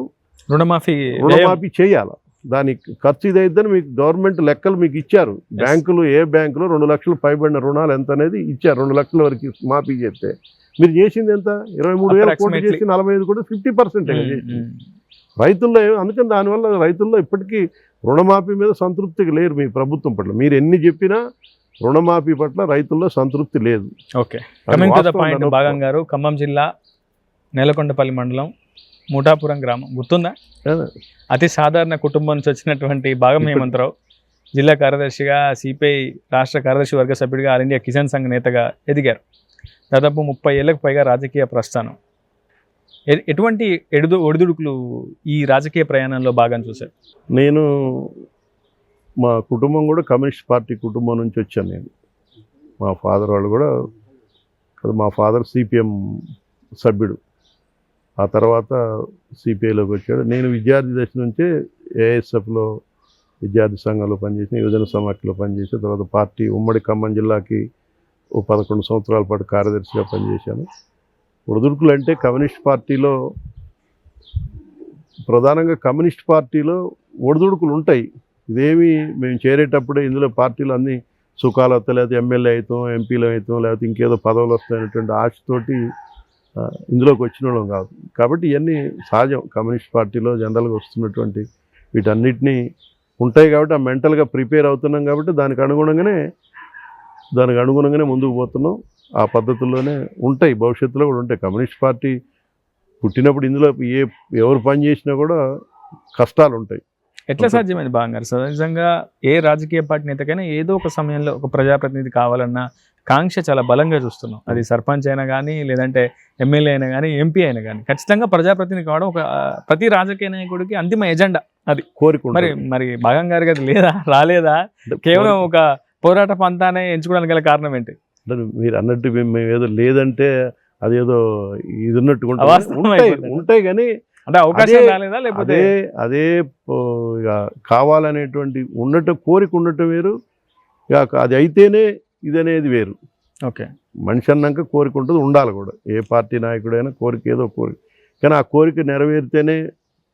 రుణమాఫీ చేయాలి. దానికి ఖర్చు ఇది అయిద్దని మీకు గవర్నమెంట్ లెక్కలు మీకు ఇచ్చారు. బ్యాంకులు ఏ బ్యాంకులో 2 లక్షలు పైబడిన రుణాలు ఎంత అనేది ఇచ్చారు. 2 లక్షల వరకు మాఫీ చేస్తే మీరు చేసింది ఎంత? 23,000 కోట్లు చేసి 45 కూడా 50% రైతుల్లో అందుకని దానివల్ల రైతుల్లో ఇప్పటికీ రుణమాఫీ మీద సంతృప్తిగా లేరు మీ ప్రభుత్వం పట్ల. మీరు ఎన్ని చెప్పినా రుణమాఫీ పట్ల రైతుల్లో సంతృప్తి లేదు. Okay, coming to the point భాగం గారు, ఖమ్మం జిల్లా నేలకొండపల్లి మండలం ముఠాపురం గ్రామం గుర్తుందా? అతి సాధారణ కుటుంబం నుంచి వచ్చినటువంటి భాగం హేమంతరావు జిల్లా కార్యదర్శిగా, సిపిఐ రాష్ట్ర కార్యదర్శి వర్గ సభ్యుడిగా, ఆల్ ఇండియా కిసాన్ సంఘ్ నేతగా ఎదిగారు. దాదాపు 30 ఏళ్లకు పైగా రాజకీయ ప్రస్థానం. ఎటువంటి ఒడిదుడుకులు ఈ రాజకీయ ప్రయాణంలో భాగం చూశారు? నేను మా కుటుంబం కూడా కమ్యూనిస్ట్ పార్టీ కుటుంబం నుంచి వచ్చాను. నేను మా ఫాదర్ వాళ్ళు కూడా, మా ఫాదర్ సిపిఎం సభ్యుడు, ఆ తర్వాత సిపిఐలోకి వచ్చాడు. నేను విద్యార్థి దశ నుంచే ఏఎస్ఎఫ్లో విద్యార్థి సంఘంలో పనిచేసిన, యువజన సమాఖ్యలో పనిచేసిన తర్వాత పార్టీ ఉమ్మడి ఖమ్మం జిల్లాకి 11 సంవత్సరాల పాటు కార్యదర్శిగా పనిచేశాను. ఒడిదుడుకులు అంటే కమ్యూనిస్ట్ పార్టీలో ప్రధానంగా కమ్యూనిస్ట్ పార్టీలో ఒడిదుడుకులు ఉంటాయి. ఇదేమి మేము చేరేటప్పుడే ఇందులో పార్టీలు అన్ని సుఖాలు వస్తాయి, లేకపోతే ఎమ్మెల్యే అవుతాం, ఎంపీలు అవుతాం, లేకపోతే ఇంకేదో పదవులు వస్తాయనేటువంటి ఆశతోటి ఇందులోకి వచ్చిన వాళ్ళం కాదు. కాబట్టి ఇవన్నీ సహజం. కమ్యూనిస్ట్ పార్టీలో జనరల్గా వస్తున్నటువంటి వీటన్నిటినీ ఉంటాయి కాబట్టి ఆ మెంటల్గా ప్రిపేర్ అవుతున్నాం కాబట్టి దానికి అనుగుణంగానే ముందుకు పోతున్నాం. ఆ పద్ధతుల్లోనే ఉంటాయి, భవిష్యత్తులో కూడా ఉంటాయి. కమ్యూనిస్ట్ పార్టీ పుట్టినప్పుడు ఇందులో ఎవరు పని చేసినా కూడా కష్టాలు ఉంటాయి. ఎట్లా సాధ్యమైంది భాగం గారు? సహజంగా ఏ రాజకీయ పార్టీ నేతకైనా ఏదో ఒక సమయంలో ఒక ప్రజాప్రతినిధి కావాలన్న కాంక్ష చాలా బలంగా చూస్తున్నాం. అది సర్పంచ్ అయినా కానీ, లేదంటే ఎమ్మెల్యే అయినా కానీ, ఎంపీ అయినా కానీ, ఖచ్చితంగా ప్రజాప్రతినిధి కావడం ఒక ప్రతి రాజకీయ నాయకుడికి అంతిమ ఎజెండా. అది కోరిక. మరి భాగం గారికి అది లేదా, రాలేదా? కేవలం ఒక పోరాట పంతానే ఎంచుకోవడానికి గల కారణం ఏంటి? అంటే మీరు అన్నట్టు మేము ఏదో లేదంటే అదేదో ఇది ఉన్నట్టు ఉంటాయి కానీ అంటే అవకాశం రాలేదా, లేకపోతే అదే ఇక కావాలనేటువంటి కోరిక ఉండటం వేరు, ఇక అది అయితేనే ఇది అనేది వేరు. ఓకే, మనిషి అన్నాక కోరిక ఉంటుంది, ఉండాలి కూడా. ఏ పార్టీ నాయకుడైనా కోరిక ఏదో కోరిక, కానీ ఆ కోరిక నెరవేరితేనే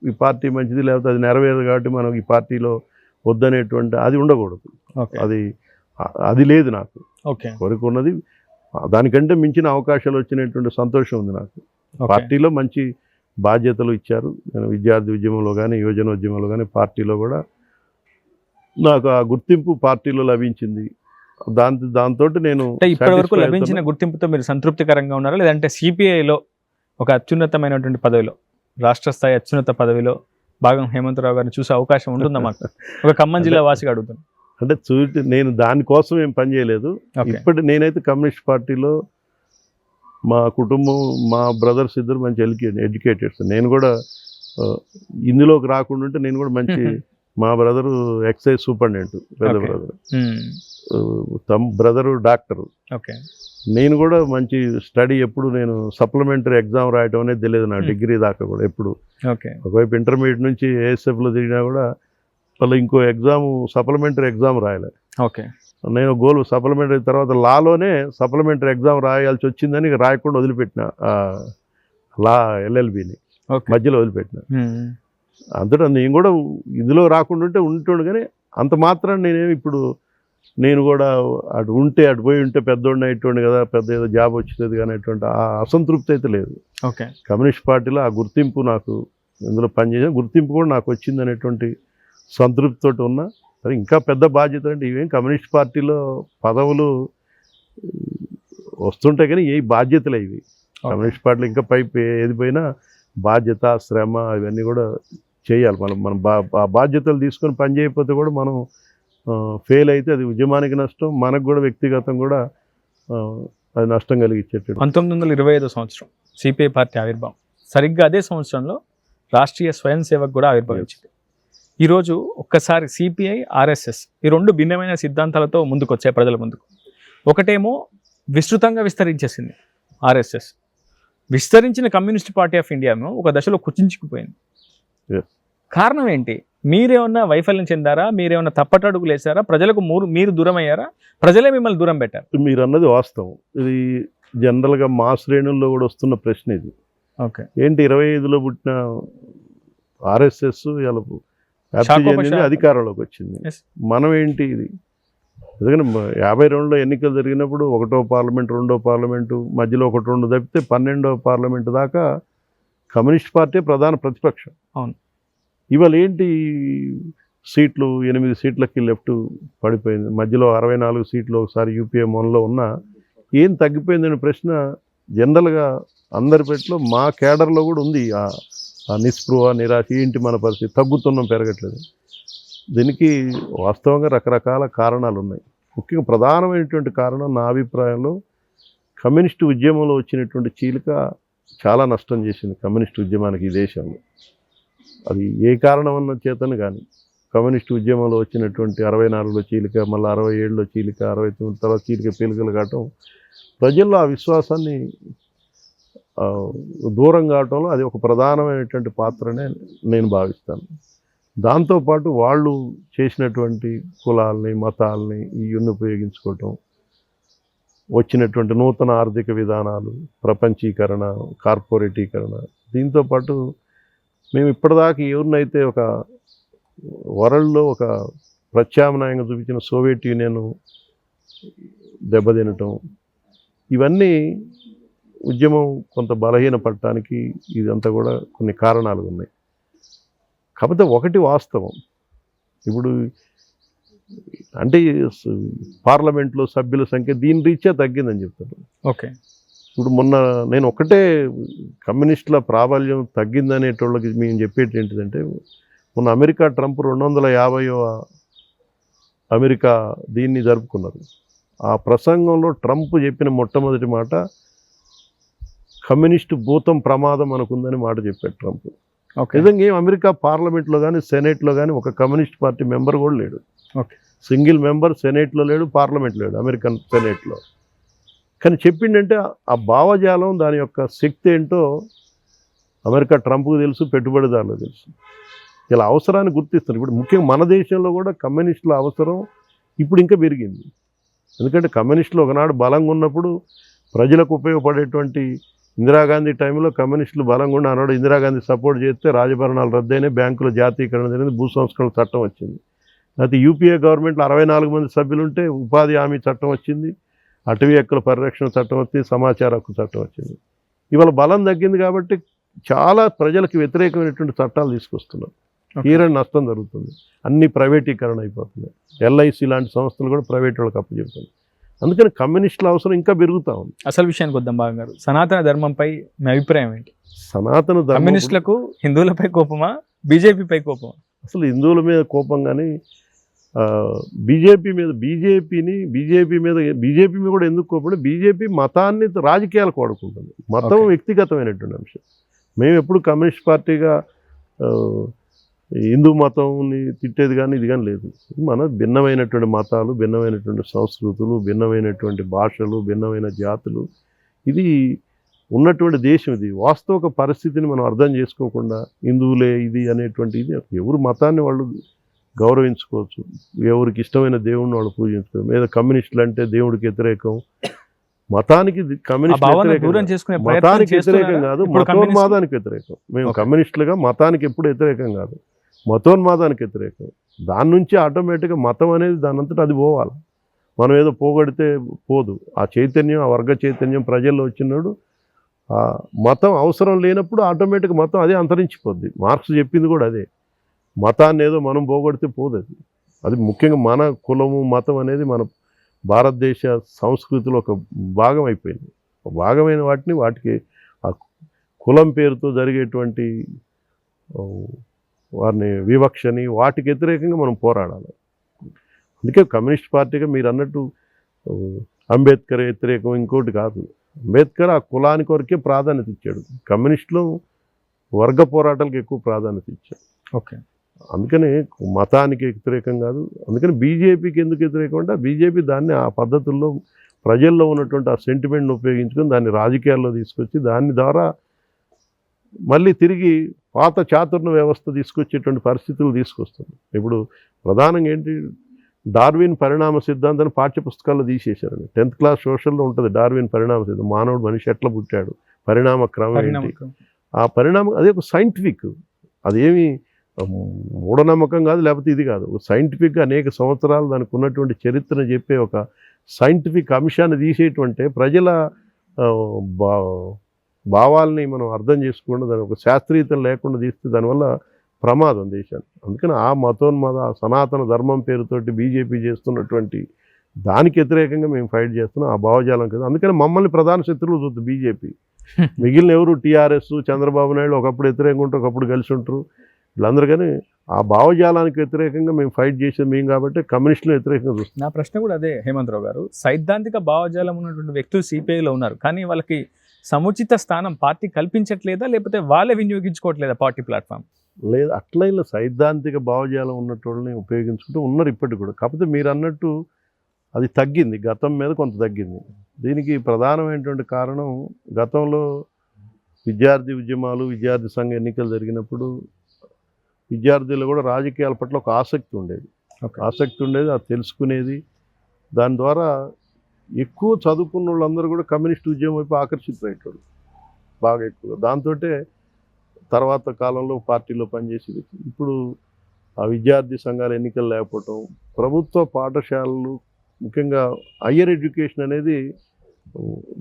ఈ పార్టీ మంచిది, లేకపోతే అది నెరవేరదు కాబట్టి మనం ఈ పార్టీలో వద్దనేటువంటి అది ఉండకూడదు. అది లేదు నాకు. కోరిక ఉన్నది, దానికంటే మించిన అవకాశాలు వచ్చినటువంటి సంతోషం ఉంది నాకు. పార్టీలో మంచి బాధ్యతలు ఇచ్చారు. నేను విద్యార్థి ఉద్యమంలో కానీ, యువజన ఉద్యమంలో కానీ, పార్టీలో కూడా నాకు ఆ గుర్తింపు పార్టీలో లభించింది. దాంతో నేను ఇప్పటివరకు లభించిన గుర్తింపుతో మీరు సంతృప్తికరంగా ఉన్నారా, లేదంటే సిపిఐలో ఒక అత్యున్నతమైనటువంటి పదవిలో, రాష్ట్ర స్థాయి అత్యున్నత పదవిలో భాగం హేమంతరావు గారిని చూసే అవకాశం ఉంటుందా మాకు? ఒక ఖమ్మం జిల్లా వాసిగా అడుగుతాను. అంటే నేను దానికోసం ఏం పని చేయలేదు. నేనైతే కమ్యూనిస్ట్ పార్టీలో మా కుటుంబం, మా బ్రదర్స్ ఇద్దరు మంచి ఎడ్యుకేటెడ్స్. నేను కూడా ఇందులోకి రాకుండా ఉంటే నేను కూడా మంచి మా బ్రదరు ఎక్సైజ్ సూపరింటెండెంట్, పెద్ద బ్రదర్, బ్రదరు డాక్టరు. నేను కూడా మంచి స్టడీ, ఎప్పుడు నేను సప్లిమెంటరీ ఎగ్జామ్ రాయటం అనేది తెలియదు నా డిగ్రీ దాకా కూడా. ఎప్పుడు ఒకవైపు ఇంటర్మీడియట్ నుంచి ఏఎస్ఎఫ్లో తిరిగినా కూడా వాళ్ళు ఇంకో ఎగ్జామ్ సప్లిమెంటరీ ఎగ్జామ్ రాయలే. నేను గోల్ సప్లిమెంటరీ తర్వాత లాలోనే సప్లిమెంటరీ ఎగ్జామ్ రాయాల్సి వచ్చిందని రాయకుండా వదిలిపెట్టిన, లా ఎల్ఎల్బిని మధ్యలో వదిలిపెట్టిన. అంతటా నేను కూడా ఇందులో రాకుండా ఉంటుండు, కానీ అంత మాత్రం నేనేమి ఇప్పుడు నేను కూడా అటు పోయి ఉంటే పెద్దోడిని అయ్యేటోండి కదా, పెద్ద ఏదో జాబ్ వచ్చేది కానీ అటువంటి ఆ అసంతృప్తి అయితే లేదు. కమ్యూనిస్ట్ పార్టీలో ఆ గుర్తింపు, నాకు ఇందులో పనిచేసిన గుర్తింపు కూడా నాకు వచ్చింది అనేటువంటి సంతృప్తితో ఉన్నా. సరే, ఇంకా పెద్ద బాధ్యత అంటే ఇవేం కమ్యూనిస్ట్ పార్టీలో పదవులు వస్తుంటాయి కానీ ఏ బాధ్యతలే ఇవి. కమ్యూనిస్ట్ పార్టీలో ఇంకా ఏది పోయినా బాధ్యత, శ్రమ ఇవన్నీ కూడా చేయాలి. మనం బాధ్యతలు తీసుకొని పని చేయకపోతే కూడా మనం ఫెయిల్ అయితే అది ఉద్యమానికి నష్టం, మనకు కూడా వ్యక్తిగతం కూడా అది నష్టం కలిగించేటట్టు. 1925 సంవత్సరం సిపిఐ పార్టీ ఆవిర్భావం, సరిగ్గా అదే సంవత్సరంలో రాష్ట్రీయ స్వయం సేవక్ కూడా ఆవిర్భవించింది. ఈరోజు ఒక్కసారి సిపిఐ, ఆర్ఎస్ఎస్ ఈ రెండు భిన్నమైన సిద్ధాంతాలతో ముందుకు వచ్చాయి ప్రజల ముందుకు. ఒకటేమో విస్తృతంగా విస్తరించేసింది ఆర్ఎస్ఎస్, విస్తరించిన కమ్యూనిస్ట్ పార్టీ ఆఫ్ ఇండియాను ఒక దశలో కుచించుకుపోయింది. కారణం ఏంటి? మీరేమన్నా వైఫల్యం చెందారా? మీరేమన్నా తప్పటడుగులు వేసారా? ప్రజలకు మీరు దూరం అయ్యారా? ప్రజలే మిమ్మల్ని దూరం పెట్టారు? మీరు అన్నది వాస్తవం. ఇది జనరల్గా మా శ్రేణుల్లో కూడా వస్తున్న ప్రశ్న ఇది. ఏంటి 25లో పుట్టిన ఆర్ఎస్ఎస్ ఇలా వ్యాప్తి చెందింది, అధికారంలోకి వచ్చింది. మనం ఏంటి ఇది? ఎందుకంటే 52లో ఎన్నికలు జరిగినప్పుడు 1వ పార్లమెంట్, 2వ పార్లమెంటు, మధ్యలో 1-2 తప్పితే 12వ పార్లమెంటు దాకా కమ్యూనిస్ట్ పార్టీ ప్రధాన ప్రతిపక్షం. అవును. ఇవాళ ఏంటి సీట్లు 8 సీట్లకి లెఫ్ట్ పడిపోయింది, మధ్యలో 64 సీట్లు ఒకసారి యూపీఏ మొన్నలో ఉన్నా ఏం తగ్గిపోయిందనే ప్రశ్న జనరల్గా అందరి పెట్లో మా కేడర్లో కూడా ఉంది. ఆ నిస్పృహ, నిరాశ, ఏంటి మన పరిస్థితి, తగ్గుతున్నాం, పెరగట్లేదు. దీనికి వాస్తవంగా రకరకాల కారణాలు ఉన్నాయి. ముఖ్యంగా ప్రధానమైనటువంటి కారణం నా అభిప్రాయంలో కమ్యూనిస్టు ఉద్యమంలో వచ్చినటువంటి చీలిక చాలా నష్టం చేసింది కమ్యూనిస్టు ఉద్యమానికి ఈ దేశంలో. అది ఏ కారణం అన్న చేతను కానీ కమ్యూనిస్టు ఉద్యమంలో వచ్చినటువంటి 64లో చీలిక, మళ్ళీ 67లో చీలిక, 69 తర్వాత చీలిక పీలికలు కావటం ప్రజల్లో ఆ విశ్వాసాన్ని దూరం కావటంలో అది ఒక ప్రధానమైనటువంటి పాత్రనే నేను భావిస్తాను. దాంతోపాటు వాళ్ళు చేసినటువంటి కులాలని, మతాలని ఇవన్నీ ఉపయోగించుకోవటం, వచ్చినటువంటి నూతన ఆర్థిక విధానాలు, ప్రపంచీకరణ, కార్పొరేటీకరణ, దీంతోపాటు మేము ఇప్పటిదాకా ఎవరినైతే ఒక వరల్డ్లో ఒక ప్రత్యామ్నాయంగా చూపించిన సోవియట్ యూనియన్ దెబ్బతినటం, ఇవన్నీ ఉద్యమం కొంత బలహీనపడటానికి ఇదంతా కూడా కొన్ని కారణాలు ఉన్నాయి. కాకపోతే ఒకటి వాస్తవం, ఇప్పుడు అంటే పార్లమెంట్లో సభ్యుల సంఖ్య దీని రీత్యా తగ్గిందని చెప్తారు. ఓకే. ఇప్పుడు మొన్న నేను ఒకటే కమ్యూనిస్టుల ప్రాబల్యం తగ్గిందనేటోళ్ళకి మేము చెప్పేది ఏంటిదంటే, మొన్న అమెరికా ట్రంప్ 250వ అమెరికా దీన్ని జరుపుకున్నారు. ఆ ప్రసంగంలో ట్రంప్ చెప్పిన మొట్టమొదటి మాట కమ్యూనిస్టు భూతం ప్రమాదం అనుకుందని మాట చెప్పాడు ట్రంప్. నిజంగా ఏం అమెరికా పార్లమెంట్లో కానీ సెనేట్లో కానీ ఒక కమ్యూనిస్ట్ పార్టీ మెంబర్ కూడా లేడు. ఓకే. సింగిల్ మెంబర్ సెనేట్లో లేడు, పార్లమెంట్లో లేడు, అమెరికన్ సెనేట్లో. కానీ చెప్పిండంటే ఆ భావజాలం, దాని యొక్క శక్తి ఏంటో అమెరికా ట్రంప్కు తెలుసు, పెట్టుబడిదారులకు తెలుసు. ఇలా అవసరాన్ని గుర్తిస్తారు. ఇప్పుడు ముఖ్యంగా మన దేశంలో కూడా కమ్యూనిస్టుల అవసరం ఇప్పుడు ఇంకా పెరిగింది. ఎందుకంటే కమ్యూనిస్టులు ఒకనాడు బలంగా ఉన్నప్పుడు ప్రజలకు ఉపయోగపడేటువంటి ఇందిరాగాంధీ టైంలో కమ్యూనిస్టులు బలంగా ఉన్న ఆనాడు ఇందిరాగాంధీ సపోర్ట్ చేస్తే రాజభరణాలు రద్దయినాయి, బ్యాంకుల జాతీయకరణ జరిగింది, భూ సంస్కరణ చట్టం వచ్చింది. అయితే యూపీఏ గవర్నమెంట్లో 64 మంది సభ్యులు ఉంటే ఉపాధి హామీ చట్టం వచ్చింది, అటవీ హక్కుల పరిరక్షణ చట్టం వచ్చింది, సమాచార హక్కు చట్టం వచ్చింది. ఇవాళ బలం తగ్గింది కాబట్టి చాలా ప్రజలకు వ్యతిరేకమైనటువంటి చట్టాలు తీసుకొస్తున్నారు. తీరని నష్టం జరుగుతుంది, అన్ని ప్రైవేటీకరణ అయిపోతుంది, ఎల్ఐసి లాంటి సంస్థలు కూడా ప్రైవేట్ వాళ్ళకి అప్పచెప్తుంది. అందుకని కమ్యూనిస్టుల అవసరం ఇంకా పెరుగుతూ ఉంది. అసలు విషయానికి వద్దాం బాగా గారు, సనాతన ధర్మంపై మీ అభిప్రాయం ఏంటి? సనాతన ధర్మం కమ్యూనిస్టులకు హిందువులపై కోపమా, బీజేపీపై కోపమా? అసలు హిందువుల మీద కోపం కానీ బీజేపీ మీద కూడా ఎందుకు కోపం? బీజేపీ మతాన్ని రాజకీయాలకు వాడుకుంటుంది. మతం వ్యక్తిగతమైనటువంటి అంశం. మేము ఎప్పుడు కమ్యూనిస్ట్ పార్టీగా హిందూ మతంని తిట్టేది కానీ ఇది కానీ లేదు. మన భిన్నమైనటువంటి మతాలు, భిన్నమైనటువంటి సంస్కృతులు, భిన్నమైనటువంటి భాషలు, భిన్నమైన జాతులు, ఇది ఉన్నటువంటి దేశం. ఇది వాస్తవ పరిస్థితిని మనం అర్థం చేసుకోకుండా హిందువులే ఇది అనేటువంటి ఇది, ఎవరు మతాన్ని వాళ్ళు గౌరవించుకోవచ్చు, ఎవరికి ఇష్టమైన దేవుడిని వాళ్ళు పూజించుకోవచ్చు. లేదా కమ్యూనిస్టులు అంటే దేవుడికి వ్యతిరేకం, మతానికి మతానికి వ్యతిరేకం కాదు, మతోన్మాదానికి వ్యతిరేకం. మేము కమ్యూనిస్టులుగా మతానికి ఎప్పుడు వ్యతిరేకం కాదు, మతోన్మాదానికి వ్యతిరేకం. దాని నుంచి ఆటోమేటిక్గా మతం అనేది దాని అంతటా అది పోవాలి. మనం ఏదో పోగొడితే పోదు. ఆ చైతన్యం, ఆ వర్గ చైతన్యం ప్రజల్లో వచ్చినాడు. ఆ మతం అవసరం లేనప్పుడు ఆటోమేటిక్గా మతం అదే అంతరించిపోద్ది. మార్క్స్ చెప్పింది కూడా అదే. మతాన్ని ఏదో మనం పోగొడితే పోదు అది. అది ముఖ్యంగా మన కులము, మతం అనేది మన భారతదేశ సంస్కృతిలో ఒక భాగం అయిపోయింది. భాగమైన వాటికి ఆ కులం పేరుతో జరిగేటువంటి వారిని వివక్షని, వాటికి వ్యతిరేకంగా మనం పోరాడాలి. అందుకే కమ్యూనిస్ట్ పార్టీగా మీరు అన్నట్టు అంబేద్కర్ వ్యతిరేకం ఇంకోటి కాదు. అంబేద్కర్ ఆ కులానికి వరకే ప్రాధాన్యత ఇచ్చాడు. కమ్యూనిస్టులు వర్గ పోరాటాలకు ఎక్కువ ప్రాధాన్యత ఇచ్చాడు. ఓకే. అందుకని మతానికి వ్యతిరేకం కాదు. అందుకని బీజేపీకి ఎందుకు వ్యతిరేకం అంటే బీజేపీ దాన్ని ఆ పద్ధతుల్లో ప్రజల్లో ఉన్నటువంటి ఆ సెంటిమెంట్ని ఉపయోగించుకొని దాన్ని రాజకీయాల్లో తీసుకొచ్చి దాని ద్వారా మళ్ళీ తిరిగి పాత చాతుర్ణ వ్యవస్థ తీసుకొచ్చేటువంటి పరిస్థితులు తీసుకొస్తుంది. ఇప్పుడు ప్రధానంగా ఏంటి, డార్విన్ పరిణామ సిద్ధాంతాన్ని పాఠ్యపుస్తకాల్లో తీసేశారండి. 10th క్లాస్ సోషల్లో ఉంటుంది డార్విన్ పరిణామ సిద్ధాంతం. మానవుడు మనిషి ఎట్లా పుట్టాడు, పరిణామ క్రమం ఏంటి, ఆ పరిణామం అదే ఒక సైంటిఫిక్. అదేమి మూఢనమ్మకం కాదు, లేకపోతే ఇది కాదు. సైంటిఫిక్గా అనేక సంవత్సరాలు దానికి ఉన్నటువంటి చరిత్రను చెప్పే ఒక సైంటిఫిక్ అంశాన్ని తీసేటువంటి ప్రజల భావాల్ని మనం అర్థం చేసుకుండా దాని ఒక శాస్త్రీయత లేకుండా తీస్తే దానివల్ల ప్రమాదం దేశానికి. అందుకని ఆ మతోన్మాద సనాతన ధర్మం పేరుతోటి బీజేపీ చేస్తున్నటువంటి దానికి వ్యతిరేకంగా మేము ఫైట్ చేస్తున్నాం, ఆ భావజాలం కదా. అందుకని మమ్మల్ని ప్రధాన శత్రువులు చూస్తుంది బీజేపీ. మిగిలిన ఎవరు టీఆర్ఎస్, చంద్రబాబు నాయుడు ఒకప్పుడు వ్యతిరేకంగా ఉంటారు, ఒకప్పుడు కలిసి ఉంటారు వీళ్ళందరూ. కానీ ఆ భావజాలానికి వ్యతిరేకంగా మేము ఫైట్ చేసేది మేము కాబట్టి కమ్యూనిస్టులు వ్యతిరేకంగా చూస్తున్నాం. నా ప్రశ్న కూడా అదే హేమంతరావు గారు. సైద్ధాంతిక భావజాలం ఉన్నటువంటి వ్యక్తులు సిపిఐలో ఉన్నారు, కానీ వాళ్ళకి సముచిత స్థానం పార్టీ కల్పించట్లేదా, లేకపోతే వాళ్ళే వినియోగించుకోవట్లేదా పార్టీ ప్లాట్ఫామ్? లేదు, అట్లా ఇలా సైద్ధాంతిక భావజాలం ఉన్నటోళ్ళని ఉపయోగించుకుంటూ ఉన్నారు ఇప్పటికి కూడా. కాకపోతే మీరు అన్నట్టు అది తగ్గింది, గతం మీద కొంత తగ్గింది. దీనికి ప్రధానమైనటువంటి కారణం గతంలో విద్యార్థి ఉద్యమాలు, విద్యార్థి సంఘ ఎన్నికలు జరిగినప్పుడు విద్యార్థులు కూడా రాజకీయాల పట్ల ఒక ఆసక్తి ఉండేది. అది తెలుసుకునేది. దాని ద్వారా ఎక్కువ చదువుకున్న వాళ్ళందరూ కూడా కమ్యూనిస్ట్ ఉద్యమం వైపు ఆకర్షితులయ్యేటోళ్ళు బాగా ఎక్కువ. దాంతో తర్వాత కాలంలో పార్టీలో పనిచేసేది. ఇప్పుడు ఆ విద్యార్థి సంఘాల ఎన్నికలు లేకపోవటం, ప్రభుత్వ పాఠశాలలు ముఖ్యంగా హయ్యర్ ఎడ్యుకేషన్ అనేది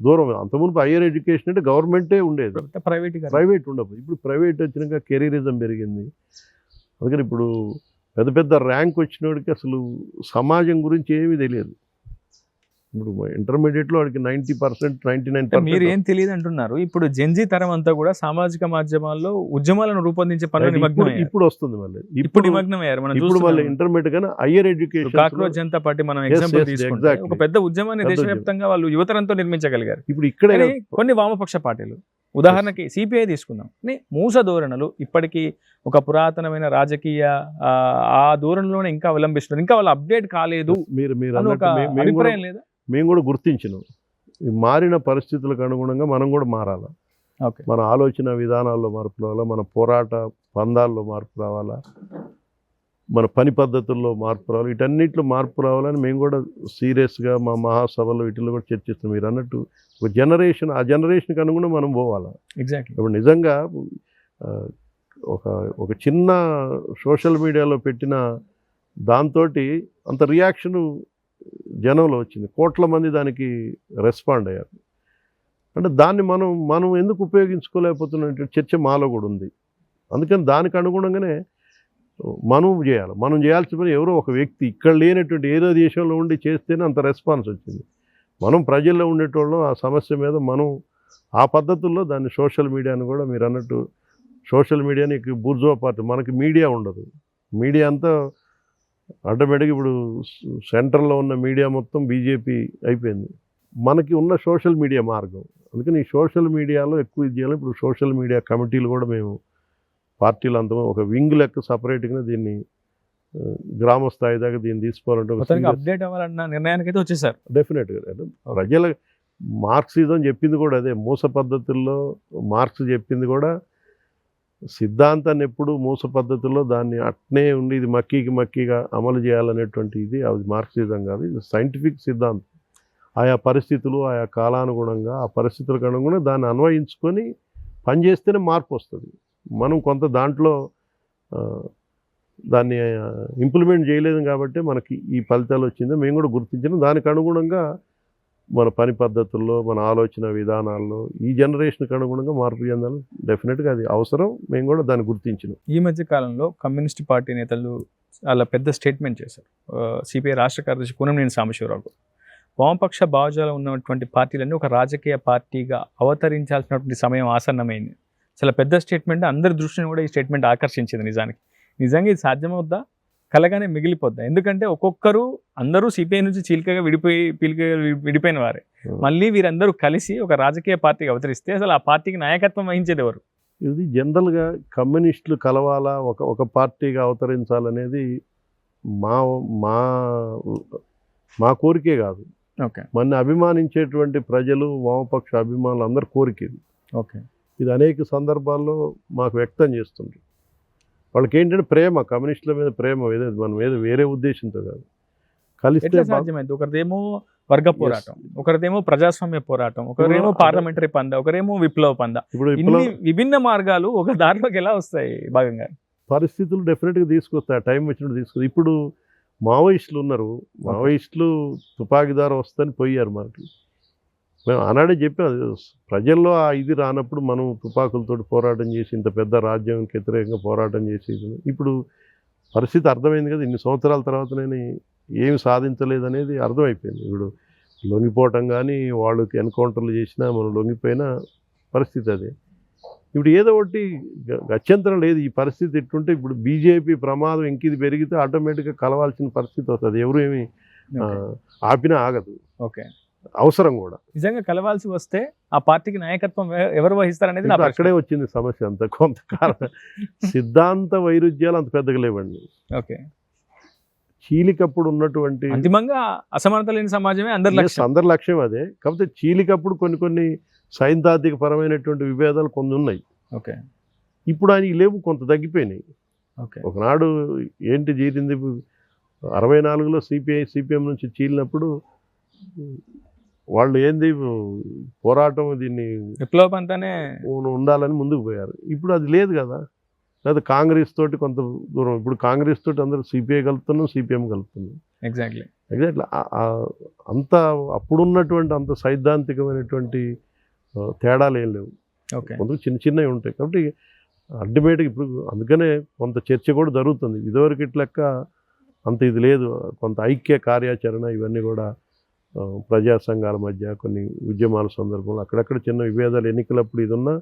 దూరం. అంతకుముందు హయ్యర్ ఎడ్యుకేషన్ అంటే గవర్నమెంటే ఉండేది, ప్రైవేట్ ఉండదు. ఇప్పుడు ప్రైవేట్ వచ్చినాక కెరీరిజం పెరిగింది. అందుకని ఇప్పుడు పెద్ద పెద్ద ర్యాంక్ వచ్చినోడికి అసలు సమాజం గురించి ఏమీ తెలియదు. ఇప్పుడు ఇంటర్మీడియట్లో వాడికి 90%, 99%. మీరు ఏం తెలియదు అంటున్నారు. ఇప్పుడు జెన్జీ తరం అంతా కూడా సామాజిక మాధ్యమాల్లో ఉద్యమాలను రూపొందించే పనులు నిమగ్నం. ఇప్పుడు వస్తుంది మళ్ళీ, ఇప్పుడు నిమగ్నం అయ్యారు. మనం ఇప్పుడు మళ్ళీ ఇంటర్మీడియట్ కానీ higher education. Cockroach Janata party మనం ఎగ్జాంపుల్ తీసుకుంటే ఒక పెద్ద ఉద్యమాన్ని దేశవ్యాప్తంగా వాళ్ళు యువతరంతో నిర్మించగలిగారు. ఇప్పుడు ఇక్కడ కొన్ని వామపక్ష పార్టీలు, ఉదాహరణకి సిపిఐ తీసుకుందాం, మూస ధోరణులు ఇప్పటికీ ఒక పురాతనమైన రాజకీయ ఆ ధోరణిలోనే ఇంకా అవలంబిస్తున్నారు, ఇంకా వాళ్ళు అప్డేట్ కాలేదు. మీరు ఒక అభిప్రాయం లేదా? మేము కూడా గుర్తించినాం. ఈ మారిన పరిస్థితులకు అనుగుణంగా మనం కూడా మారాలా. మన ఆలోచన విధానాల్లో మార్పు రావాలా, మన పోరాట పందాల్లో మార్పు రావాలా, మన పని పద్ధతుల్లో మార్పు రావాలి. వీటన్నిటిలో మార్పు రావాలని మేము కూడా సీరియస్గా మా మహాసభలో వీటిల్లో కూడా చర్చిస్తాం. మీరు అన్నట్టు ఒక జనరేషన్, ఆ జనరేషన్కి అనుగుణంగా మనం పోవాలా. ఎగ్జాక్ట్లీ. ఇప్పుడు నిజంగా ఒక చిన్న సోషల్ మీడియాలో పెట్టిన దాంతో అంత రియాక్షను జనంలో వచ్చింది, కోట్ల మంది దానికి రెస్పాండ్ అయ్యారు. అంటే దాన్ని మనం ఎందుకు ఉపయోగించుకోలేకపోతున్న చర్చ మాలో కూడా ఉంది. అందుకని దానికి అనుగుణంగానే మనం చేయాల్సిన పని ఎవరో ఒక వ్యక్తి ఇక్కడ లేనటువంటి ఏదో దేశంలో ఉండి చేస్తేనే అంత రెస్పాన్స్ వచ్చింది. మనం ప్రజల్లో ఉండేటోళ్ళం ఆ సమస్య మీద మనం ఆ పద్ధతుల్లో దాన్ని సోషల్ మీడియాను కూడా మీరు అన్నట్టు సోషల్ మీడియాని బూర్జువా పార్టీ, మనకి మీడియా ఉండదు. మీడియా అంతా ఆటోమేటిక్గా ఇప్పుడు సెంట్రల్లో ఉన్న మీడియా మొత్తం బీజేపీ అయిపోయింది. మనకి ఉన్న సోషల్ మీడియా మార్గం. అందుకని ఈ సోషల్ మీడియాలో ఎక్కువ ఇది చేయాలి. ఇప్పుడు సోషల్ మీడియా కమిటీలు కూడా మేము పార్టీలు అంతా ఒక వింగ్ లెక్క సపరేట్గా దీన్ని గ్రామ స్థాయి దాకా దీన్ని తీసుకోవాలంటే అప్డేట్ అవ్వాలన్న నిర్ణయానికి అయితే వచ్చేసారు. డెఫినెట్గా ప్రజల మార్క్సిజం చెప్పింది కూడా అదే. మూస పద్ధతుల్లో మార్క్స్ చెప్పింది కూడా సిద్ధాంతాన్ని ఎప్పుడు మూస పద్ధతుల్లో దాన్ని అట్నే ఉండి ఇది మక్కీగా అమలు చేయాలనేటువంటి ఇది అది మార్క్సిజం కాదు, ఇది సైంటిఫిక్ సిద్ధాంతం. ఆయా పరిస్థితులు, ఆయా కాలానుగుణంగా ఆ పరిస్థితులకు అనుగుణంగా దాన్ని అన్వయించుకొని పనిచేస్తేనే మార్పు వస్తుంది. మనం కొంత దాంట్లో దాన్ని ఇంప్లిమెంట్ చేయలేదు కాబట్టి మనకి ఈ ఫలితాలు వచ్చిందో మేము కూడా గుర్తించినాం. దానికి అనుగుణంగా మన పని పద్ధతుల్లో, మన ఆలోచన విధానాల్లో ఈ జనరేషన్కి అనుగుణంగా మార్పు చెందాలి. డెఫినెట్గా అది అవసరం. మేము కూడా దాన్ని గుర్తించినాం. ఈ మధ్య కాలంలో కమ్యూనిస్ట్ పార్టీ నేతలు చాలా పెద్ద స్టేట్మెంట్ చేశారు. సిపిఐ రాష్ట్ర కార్యదర్శి కూనంనేని సాంబశివరావు వామపక్ష భావజాలం ఉన్నటువంటి పార్టీలన్నీ ఒక రాజకీయ పార్టీగా అవతరించాల్సినటువంటి సమయం ఆసన్నమైంది. చాలా పెద్ద స్టేట్మెంట్. అందరి దృష్టిని కూడా ఈ స్టేట్మెంట్ ఆకర్షించింది. నిజంగా ఇది సాధ్యమవుద్దా, కలగానే మిగిలిపోద్దా? ఎందుకంటే ఒక్కొక్కరు అందరూ సిపిఐ నుంచి చీలికగా విడిపోయిన వారే. మళ్ళీ వీరందరూ కలిసి ఒక రాజకీయ పార్టీగా అవతరిస్తే అసలు ఆ పార్టీకి నాయకత్వం వహించేది ఎవరు? ఇది జనరల్గా కమ్యూనిస్టులు కలవాలా, ఒక పార్టీగా అవతరించాలనేది మా కోరికే కాదు. మన అభిమానించేటువంటి ప్రజలు, వామపక్ష అభిమానులు అందరి కోరిక ఇది. ఇది అనేక సందర్భాల్లో మాకు వ్యక్తం చేస్తుండ్రు. వాళ్ళకి ఏంటంటే ప్రేమ, కమ్యూనిస్టుల మీద ప్రేమ, మన మీద వేరే ఉద్దేశంతో కాదు. కలిస్తే సాధ్యమైంది. ఒకరిదేమో వర్గ పోరాటం, ఒకరిదేమో ప్రజాస్వామ్య పోరాటం, ఒకరేమో పార్లమెంటరీ పంద, ఒకరేమో విప్లవ పంద. ఇప్పుడు విభిన్న మార్గాలు ఒక దారిలోకి ఎలా వస్తాయి భాగంగా? పరిస్థితులు డెఫినెట్గా తీసుకొస్తాయి, ఆ టైం వచ్చినప్పుడు తీసుకొస్తాయి. ఇప్పుడు మావోయిస్టులు ఉన్నారు, మావోయిస్టులు తుపాకీదారు వస్తుందని పోయారు మనకి. మేము ఆనాడే చెప్పాం, ప్రజల్లో ఆ ఇది రానప్పుడు మనం తుపాకులతోటి పోరాటం చేసి ఇంత పెద్ద రాజ్యానికి వ్యతిరేకంగా పోరాటం చేసి ఇప్పుడు పరిస్థితి అర్థమైంది కదా. ఇన్ని సంవత్సరాల తర్వాత నేను ఏమి సాధించలేదనేది అర్థమైపోయింది. ఇప్పుడు లొంగిపోవటం కానీ వాళ్ళకి ఎన్కౌంటర్లు చేసినా మనం లొంగిపోయిన పరిస్థితి అదే. ఇప్పుడు ఏదో ఒకటి గత్యంతరం లేదు. ఈ పరిస్థితి ఎట్టుంటే ఇప్పుడు బీజేపీ ప్రమాదం ఇంకిది పెరిగితే ఆటోమేటిక్గా కలవాల్సిన పరిస్థితి వస్తుంది. ఎవరు ఏమి ఆపినా ఆగదు. ఓకే, అవసరం కూడా. నిజంగా కలవాల్సి వస్తే ఆ పార్టీకి నాయకత్వం ఎవరు వహిస్తారనేది ఇప్పుడు అక్కడే వచ్చింది సమస్య. అంత కొంతకాలం సిద్ధాంత వైరుధ్యాలు అంత పెద్దగా లేవండి. ఓకే, చీలికప్పుడు ఉన్నటువంటి అంతిమంగా అసమానత లేని సమాజమే అందరి లక్ష్యం అదే. కాకపోతే చీలికప్పుడు కొన్ని సైద్ధాంతిక పరమైనటువంటి విభేదాలు కొన్ని ఉన్నాయి. ఓకే, ఇప్పుడు ఆయన లేవు, కొంత తగ్గిపోయినాయి. ఓకే, ఒకనాడు ఏంటి చేరింది, 64లో సిపిఎం నుంచి చీలినప్పుడు వాళ్ళు ఏంది పోరాటం దీన్ని విప్లవం అంతానే ఉండాలని ముందుకు పోయారు. ఇప్పుడు అది లేదు కదా. లేదా కాంగ్రెస్ తోటి కొంత దూరం, ఇప్పుడు కాంగ్రెస్ తోటి అందరూ సిపిఐ కలుపుతున్నాం, సిపిఎం కలుపుతున్నాం. ఎగ్జాక్ట్లీ అంత అప్పుడున్నటువంటి అంత సైద్ధాంతికమైనటువంటి తేడాలు ఏం లేవు. ముందు చిన్నవి ఉంటాయి. కాబట్టి అల్టిమేట్గా ఇప్పుడు అందుకనే కొంత చర్చ కూడా జరుగుతుంది. ఇదివరకు ఇట్లెక్క అంత ఇది లేదు. కొంత ఐక్య కార్యాచరణ ఇవన్నీ కూడా ప్రజా సంఘాల మధ్య కొన్ని ఉద్యమాల సందర్భంలో అక్కడక్కడ చిన్న విభేదాలు ఎన్నికలప్పుడు ఇది ఉన్నా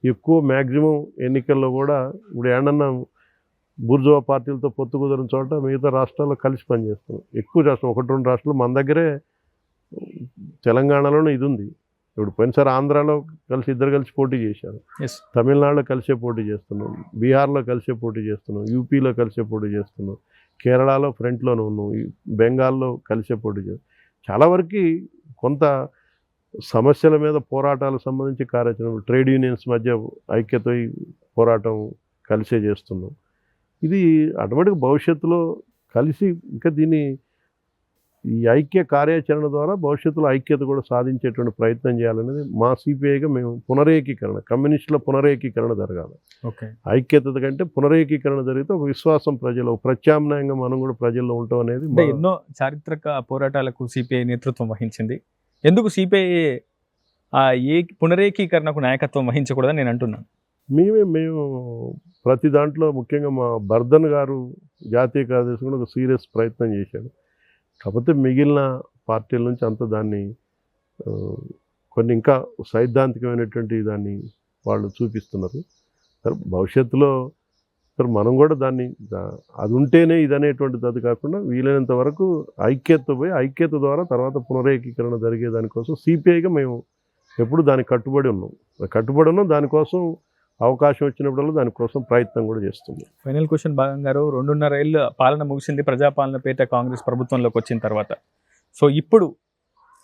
ఎక్కువ మ్యాక్సిమం ఎన్నికల్లో కూడా ఇప్పుడు ఏమన్నా బూర్జువా పార్టీలతో పొత్తు కుదరిన చోట మిగతా రాష్ట్రాల్లో కలిసి పనిచేస్తున్నాం. ఎక్కువ రాష్ట్రం 1-2 రాష్ట్రాలు మన దగ్గరే, తెలంగాణలోనే ఇది ఉంది. ఇప్పుడు పోయినసారి ఆంధ్రాలో ఇద్దరు కలిసి పోటీ చేశారు, తమిళనాడులో కలిసే పోటీ చేస్తున్నాం, బీహార్లో కలిసే పోటీ చేస్తున్నాం, యూపీలో కలిసే పోటీ చేస్తున్నాం, కేరళలో ఫ్రంట్లోనే ఉన్నాం, బెంగాల్లో కలిసే పోటీ చేస్తున్నాం. చాలా వరకు కొంత సమస్యల మీద పోరాటాలకు సంబంధించి కార్యాచరణ, ట్రేడ్ యూనియన్స్ మధ్య ఐక్యత పోరాటం కలిసే చేస్తున్నాం. ఇది ఆటోమేటిక్గా భవిష్యత్తులో కలిసి ఇంకా దీన్ని ఈ ఐక్య కార్యాచరణ ద్వారా భవిష్యత్తులో ఐక్యత కూడా సాధించేటువంటి ప్రయత్నం చేయాలనేది మా సిపిఐగా మేము పునరేకీకరణ, కమ్యూనిస్టుల పునరేకీకరణ జరగాలి. ఓకే, ఐక్యత కంటే పునరేకీకరణ జరిగితే ఒక విశ్వాసం ప్రజలు, ప్రత్యామ్నాయంగా మనం కూడా ప్రజల్లో ఉంటాం అనేది. ఎన్నో చారిత్రక పోరాటాలకు సిపిఐ నేతృత్వం వహించింది. ఎందుకు సిపిఐ ఏ పునరేకీకరణకు నాయకత్వం వహించకూడదని నేను అంటున్నాను. మేము ప్రతి దాంట్లో ముఖ్యంగా మా బర్ధన్ గారు జాతీయ కార్యదర్శి కూడా ఒక సీరియస్ ప్రయత్నం చేశాడు. కాకపోతే మిగిలిన పార్టీల నుంచి అంత దాన్ని కొన్ని ఇంకా సైద్ధాంతికమైనటువంటి దాన్ని వాళ్ళు చూపిస్తున్నారు. భవిష్యత్తులో మనం కూడా దాన్ని అది ఉంటేనే ఇది అనేటువంటిది అది కాకుండా వీలైనంత వరకు ఐక్యత పోయి ఐక్యత ద్వారా తర్వాత పునరేకీకరణ జరిగే దానికోసం సిపిఐగా మేము ఎప్పుడు దానికి కట్టుబడి ఉన్నాం. దానికోసం అవకాశం వచ్చినప్పుడల్లా దానికోసం ప్రయత్నం కూడా చేస్తుంది. ఫైనల్ క్వశ్చన్ భాగం గారు, 2.5 ఏళ్ళ పాలన ముగిసింది ప్రజాపాలన పేట కాంగ్రెస్ ప్రభుత్వంలోకి వచ్చిన తర్వాత. సో ఇప్పుడు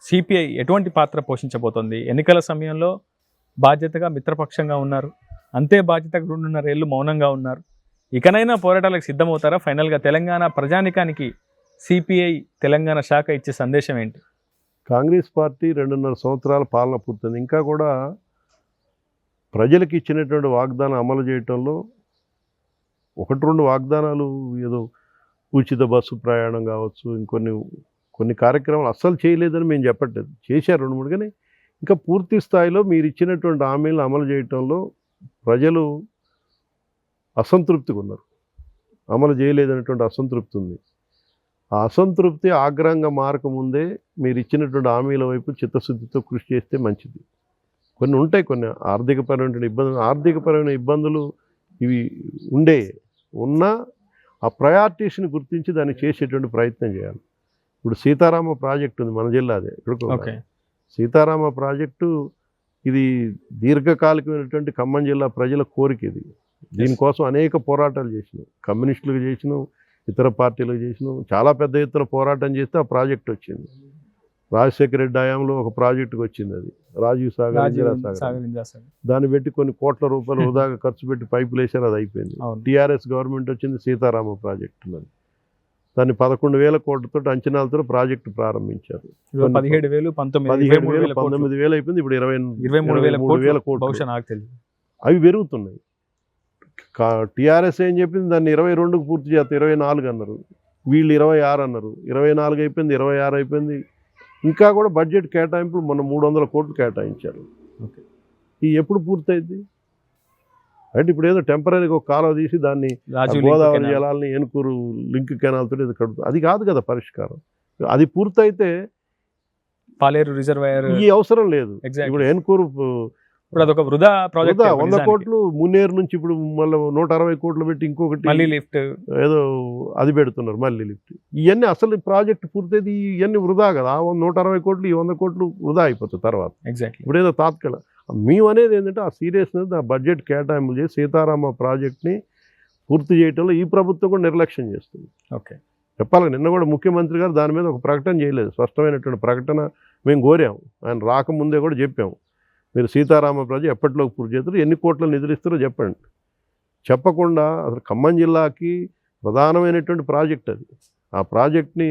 సిపిఐ ఎటువంటి పాత్ర పోషించబోతోంది? ఎన్నికల సమయంలో బాధ్యతగా మిత్రపక్షంగా ఉన్నారు, అంతే బాధ్యతగా 2.5 ఏళ్ళు మౌనంగా ఉన్నారు. ఇకనైనా పోరాటాలకు సిద్ధమవుతారా? ఫైనల్గా తెలంగాణ ప్రజానికానికి సిపిఐ తెలంగాణ శాఖ ఇచ్చే సందేశం ఏంటి? కాంగ్రెస్ పార్టీ 2.5 సంవత్సరాల పాలన పూర్తయింది. ఇంకా కూడా ప్రజలకు ఇచ్చినటువంటి వాగ్దానం అమలు చేయటంలో 1-2 వాగ్దానాలు, ఏదో ఉచిత బస్సు ప్రయాణం కావచ్చు, కొన్ని కార్యక్రమాలు అస్సలు చేయలేదని మేము చెప్పట్లేదు, చేశారు 2-3. కానీ ఇంకా పూర్తి స్థాయిలో మీరు ఇచ్చినటువంటి హామీలను అమలు చేయటంలో ప్రజలు అసంతృప్తిగా ఉన్నారు. అమలు చేయలేదనేటువంటి అసంతృప్తి ఉంది. ఆ అసంతృప్తి ఆగ్రహంగా మారకముందే మీరు ఇచ్చినటువంటి హామీల వైపు చిత్తశుద్ధితో కృషి చేస్తే మంచిది. కొన్ని ఉంటాయి, కొన్ని ఆర్థికపరమైన ఇబ్బందులు ఇవి ఉన్నా ఆ ప్రయారిటీస్ని గుర్తించి దాన్ని చేసేటువంటి ప్రయత్నం చేయాలి. ఇప్పుడు సీతారామ ప్రాజెక్టు ఉంది మన జిల్లాదే. ఇక్కడ సీతారామ ప్రాజెక్టు ఇది దీర్ఘకాలికమైనటువంటి ఖమ్మం జిల్లా ప్రజల కోరిక. ఇది దీనికోసం అనేక పోరాటాలు చేసినాం, కమ్యూనిస్టులకు చేసినాం, ఇతర పార్టీలకు చేసినాం. చాలా పెద్ద ఎత్తున పోరాటం చేస్తే ఆ ప్రాజెక్ట్ వచ్చింది. రాజశేఖర రెడ్డి హయాంలో ఒక ప్రాజెక్టుకి వచ్చింది, అది రాజీవ్ సాగర్. దాన్ని పెట్టి కొన్ని కోట్ల రూపాయలు వృధాగా ఖర్చు పెట్టి పైపులు వేసారు, అది అయిపోయింది. టీఆర్ఎస్ గవర్నమెంట్ వచ్చింది, సీతారామ ప్రాజెక్టు అని దాన్ని 11,000 కోట్లతో అంచనాలతో ప్రాజెక్టు ప్రారంభించారు. 17,000, 19,000 అయిపోయింది. ఇప్పుడు 23,000 కోట్లు అవి పెరుగుతున్నాయి. టీఆర్ఎస్ ఏం చెప్పింది దాన్ని 22కు పూర్తి చేస్తారు, 24 అన్నారు, వీళ్ళు 26 అన్నారు, 24 అయిపోయింది, 26 అయిపోయింది. ఇంకా కూడా బడ్జెట్ కేటాయింపులు మొన్న 300 కోట్లు కేటాయించారు. ఓకే. ఈ ఎప్పుడు పూర్తయింది అంటే ఇప్పుడు ఏదో టెంపరీగా ఒక కాలువ తీసి దాన్ని రాజీవ్ గోదావరి లింక్ కెనాల్. జలాలని ఏనుకూరు లింక్ కెనాల్ తోటి ఇది కడుతుంది, అది కాదు కదా పరిష్కారం. అది పూర్తయితే పాలేరు రిజర్వాయర్ ఈ అవసరం లేదు. ఎగ్జాక్ట్. ఇప్పుడు ఏనుకూరు ఇప్పుడు అదొక వృధా ప్రాజెక్ట్. 100 కోట్లు, మున్నేరు నుంచి ఇప్పుడు మళ్ళీ 160 కోట్లు పెట్టి ఇంకొకటి మళ్ళీ లిఫ్ట్ ఏదో అది పెడుతున్నారు మళ్ళీ లిఫ్ట్. ఇవన్నీ అసలు ప్రాజెక్ట్ పూర్తయితే ఇవన్నీ వృధా కదా. ఆ 160 కోట్లు ఈ 100 కోట్లు వృధా అయిపోతుంది తర్వాత. ఎగ్జాక్ట్లీ. ఇప్పుడు ఏదో తాత్కాల మేము అనేది ఏంటంటే ఆ సీరియస్నెస్, ఆ బడ్జెట్ కేటాయింపులు చేసి సీతారామ ప్రాజెక్ట్ని పూర్తి చేయడంలో ఈ ప్రభుత్వం కూడా నిర్లక్ష్యం చేస్తుంది. ఓకే. చెప్పాలి, నిన్న కూడా ముఖ్యమంత్రి గారు దాని మీద ఒక ప్రకటన చేయలేదు, స్పష్టమైనటువంటి ప్రకటన మేము కోరాము. ఆయన రాకముందే కూడా చెప్పాము, మీరు సీతారామ ప్రాజెక్ట్ ఎప్పటిలోకి పూర్తి చేస్తారో, ఎన్ని కోట్ల నిధులు ఇస్తారో చెప్పండి. చెప్పకుండా అసలు ఖమ్మం జిల్లాకి ప్రధానమైనటువంటి ప్రాజెక్ట్ అది. ఆ ప్రాజెక్ట్ని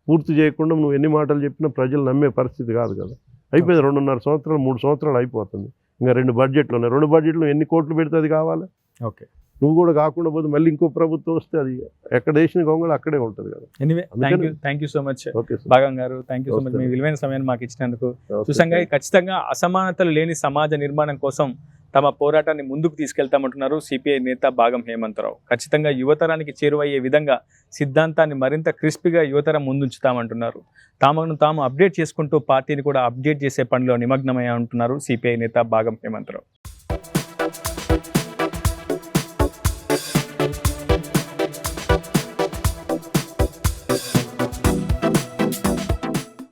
పూర్తి చేయకుండా నువ్వు ఎన్ని మాటలు చెప్పినా ప్రజలు నమ్మే పరిస్థితి కాదు కదా. అయిపోయింది 2.5 సంవత్సరాలు, 3 సంవత్సరాలు అయిపోతుంది. ఇంకా 2 బడ్జెట్లు ఉన్నాయి, 2 బడ్జెట్లు ఎన్ని కోట్లు పెడితే అది కావాలి. ఓకే. నువ్వు కూడా కాకుండా పోతే మళ్ళీ ఇంకో ప్రభుత్వం వస్తే అది ఎక్కడ వేసిన గొంగళి అక్కడే ఉంటుంది కదా. Anyway, thank you so much okay sir. భాగం గారు, థ్యాంక్ యూ సో మచ్ మీ విలువైన సమయాన్ని మాకు ఇచ్చినందుకు. చూసంగా ఖచ్చితంగా అసమానతలు లేని సమాజ నిర్మాణం కోసం తమ పోరాటాన్ని ముందుకు తీసుకెళ్తామంటున్నారు సిపిఐ నేత భాగం హేమంతరావు. ఖచ్చితంగా యువతరానికి చేరువయ్యే విధంగా సిద్ధాంతాన్ని మరింత క్రిస్పీగా యువతరం ముందుంచుతామంటున్నారు. తాము అప్డేట్ చేసుకుంటూ పార్టీని కూడా అప్డేట్ చేసే పనిలో నిమగ్నమయ్యా అంటున్నారు సిపిఐ నేత భాగం హేమంతరావు.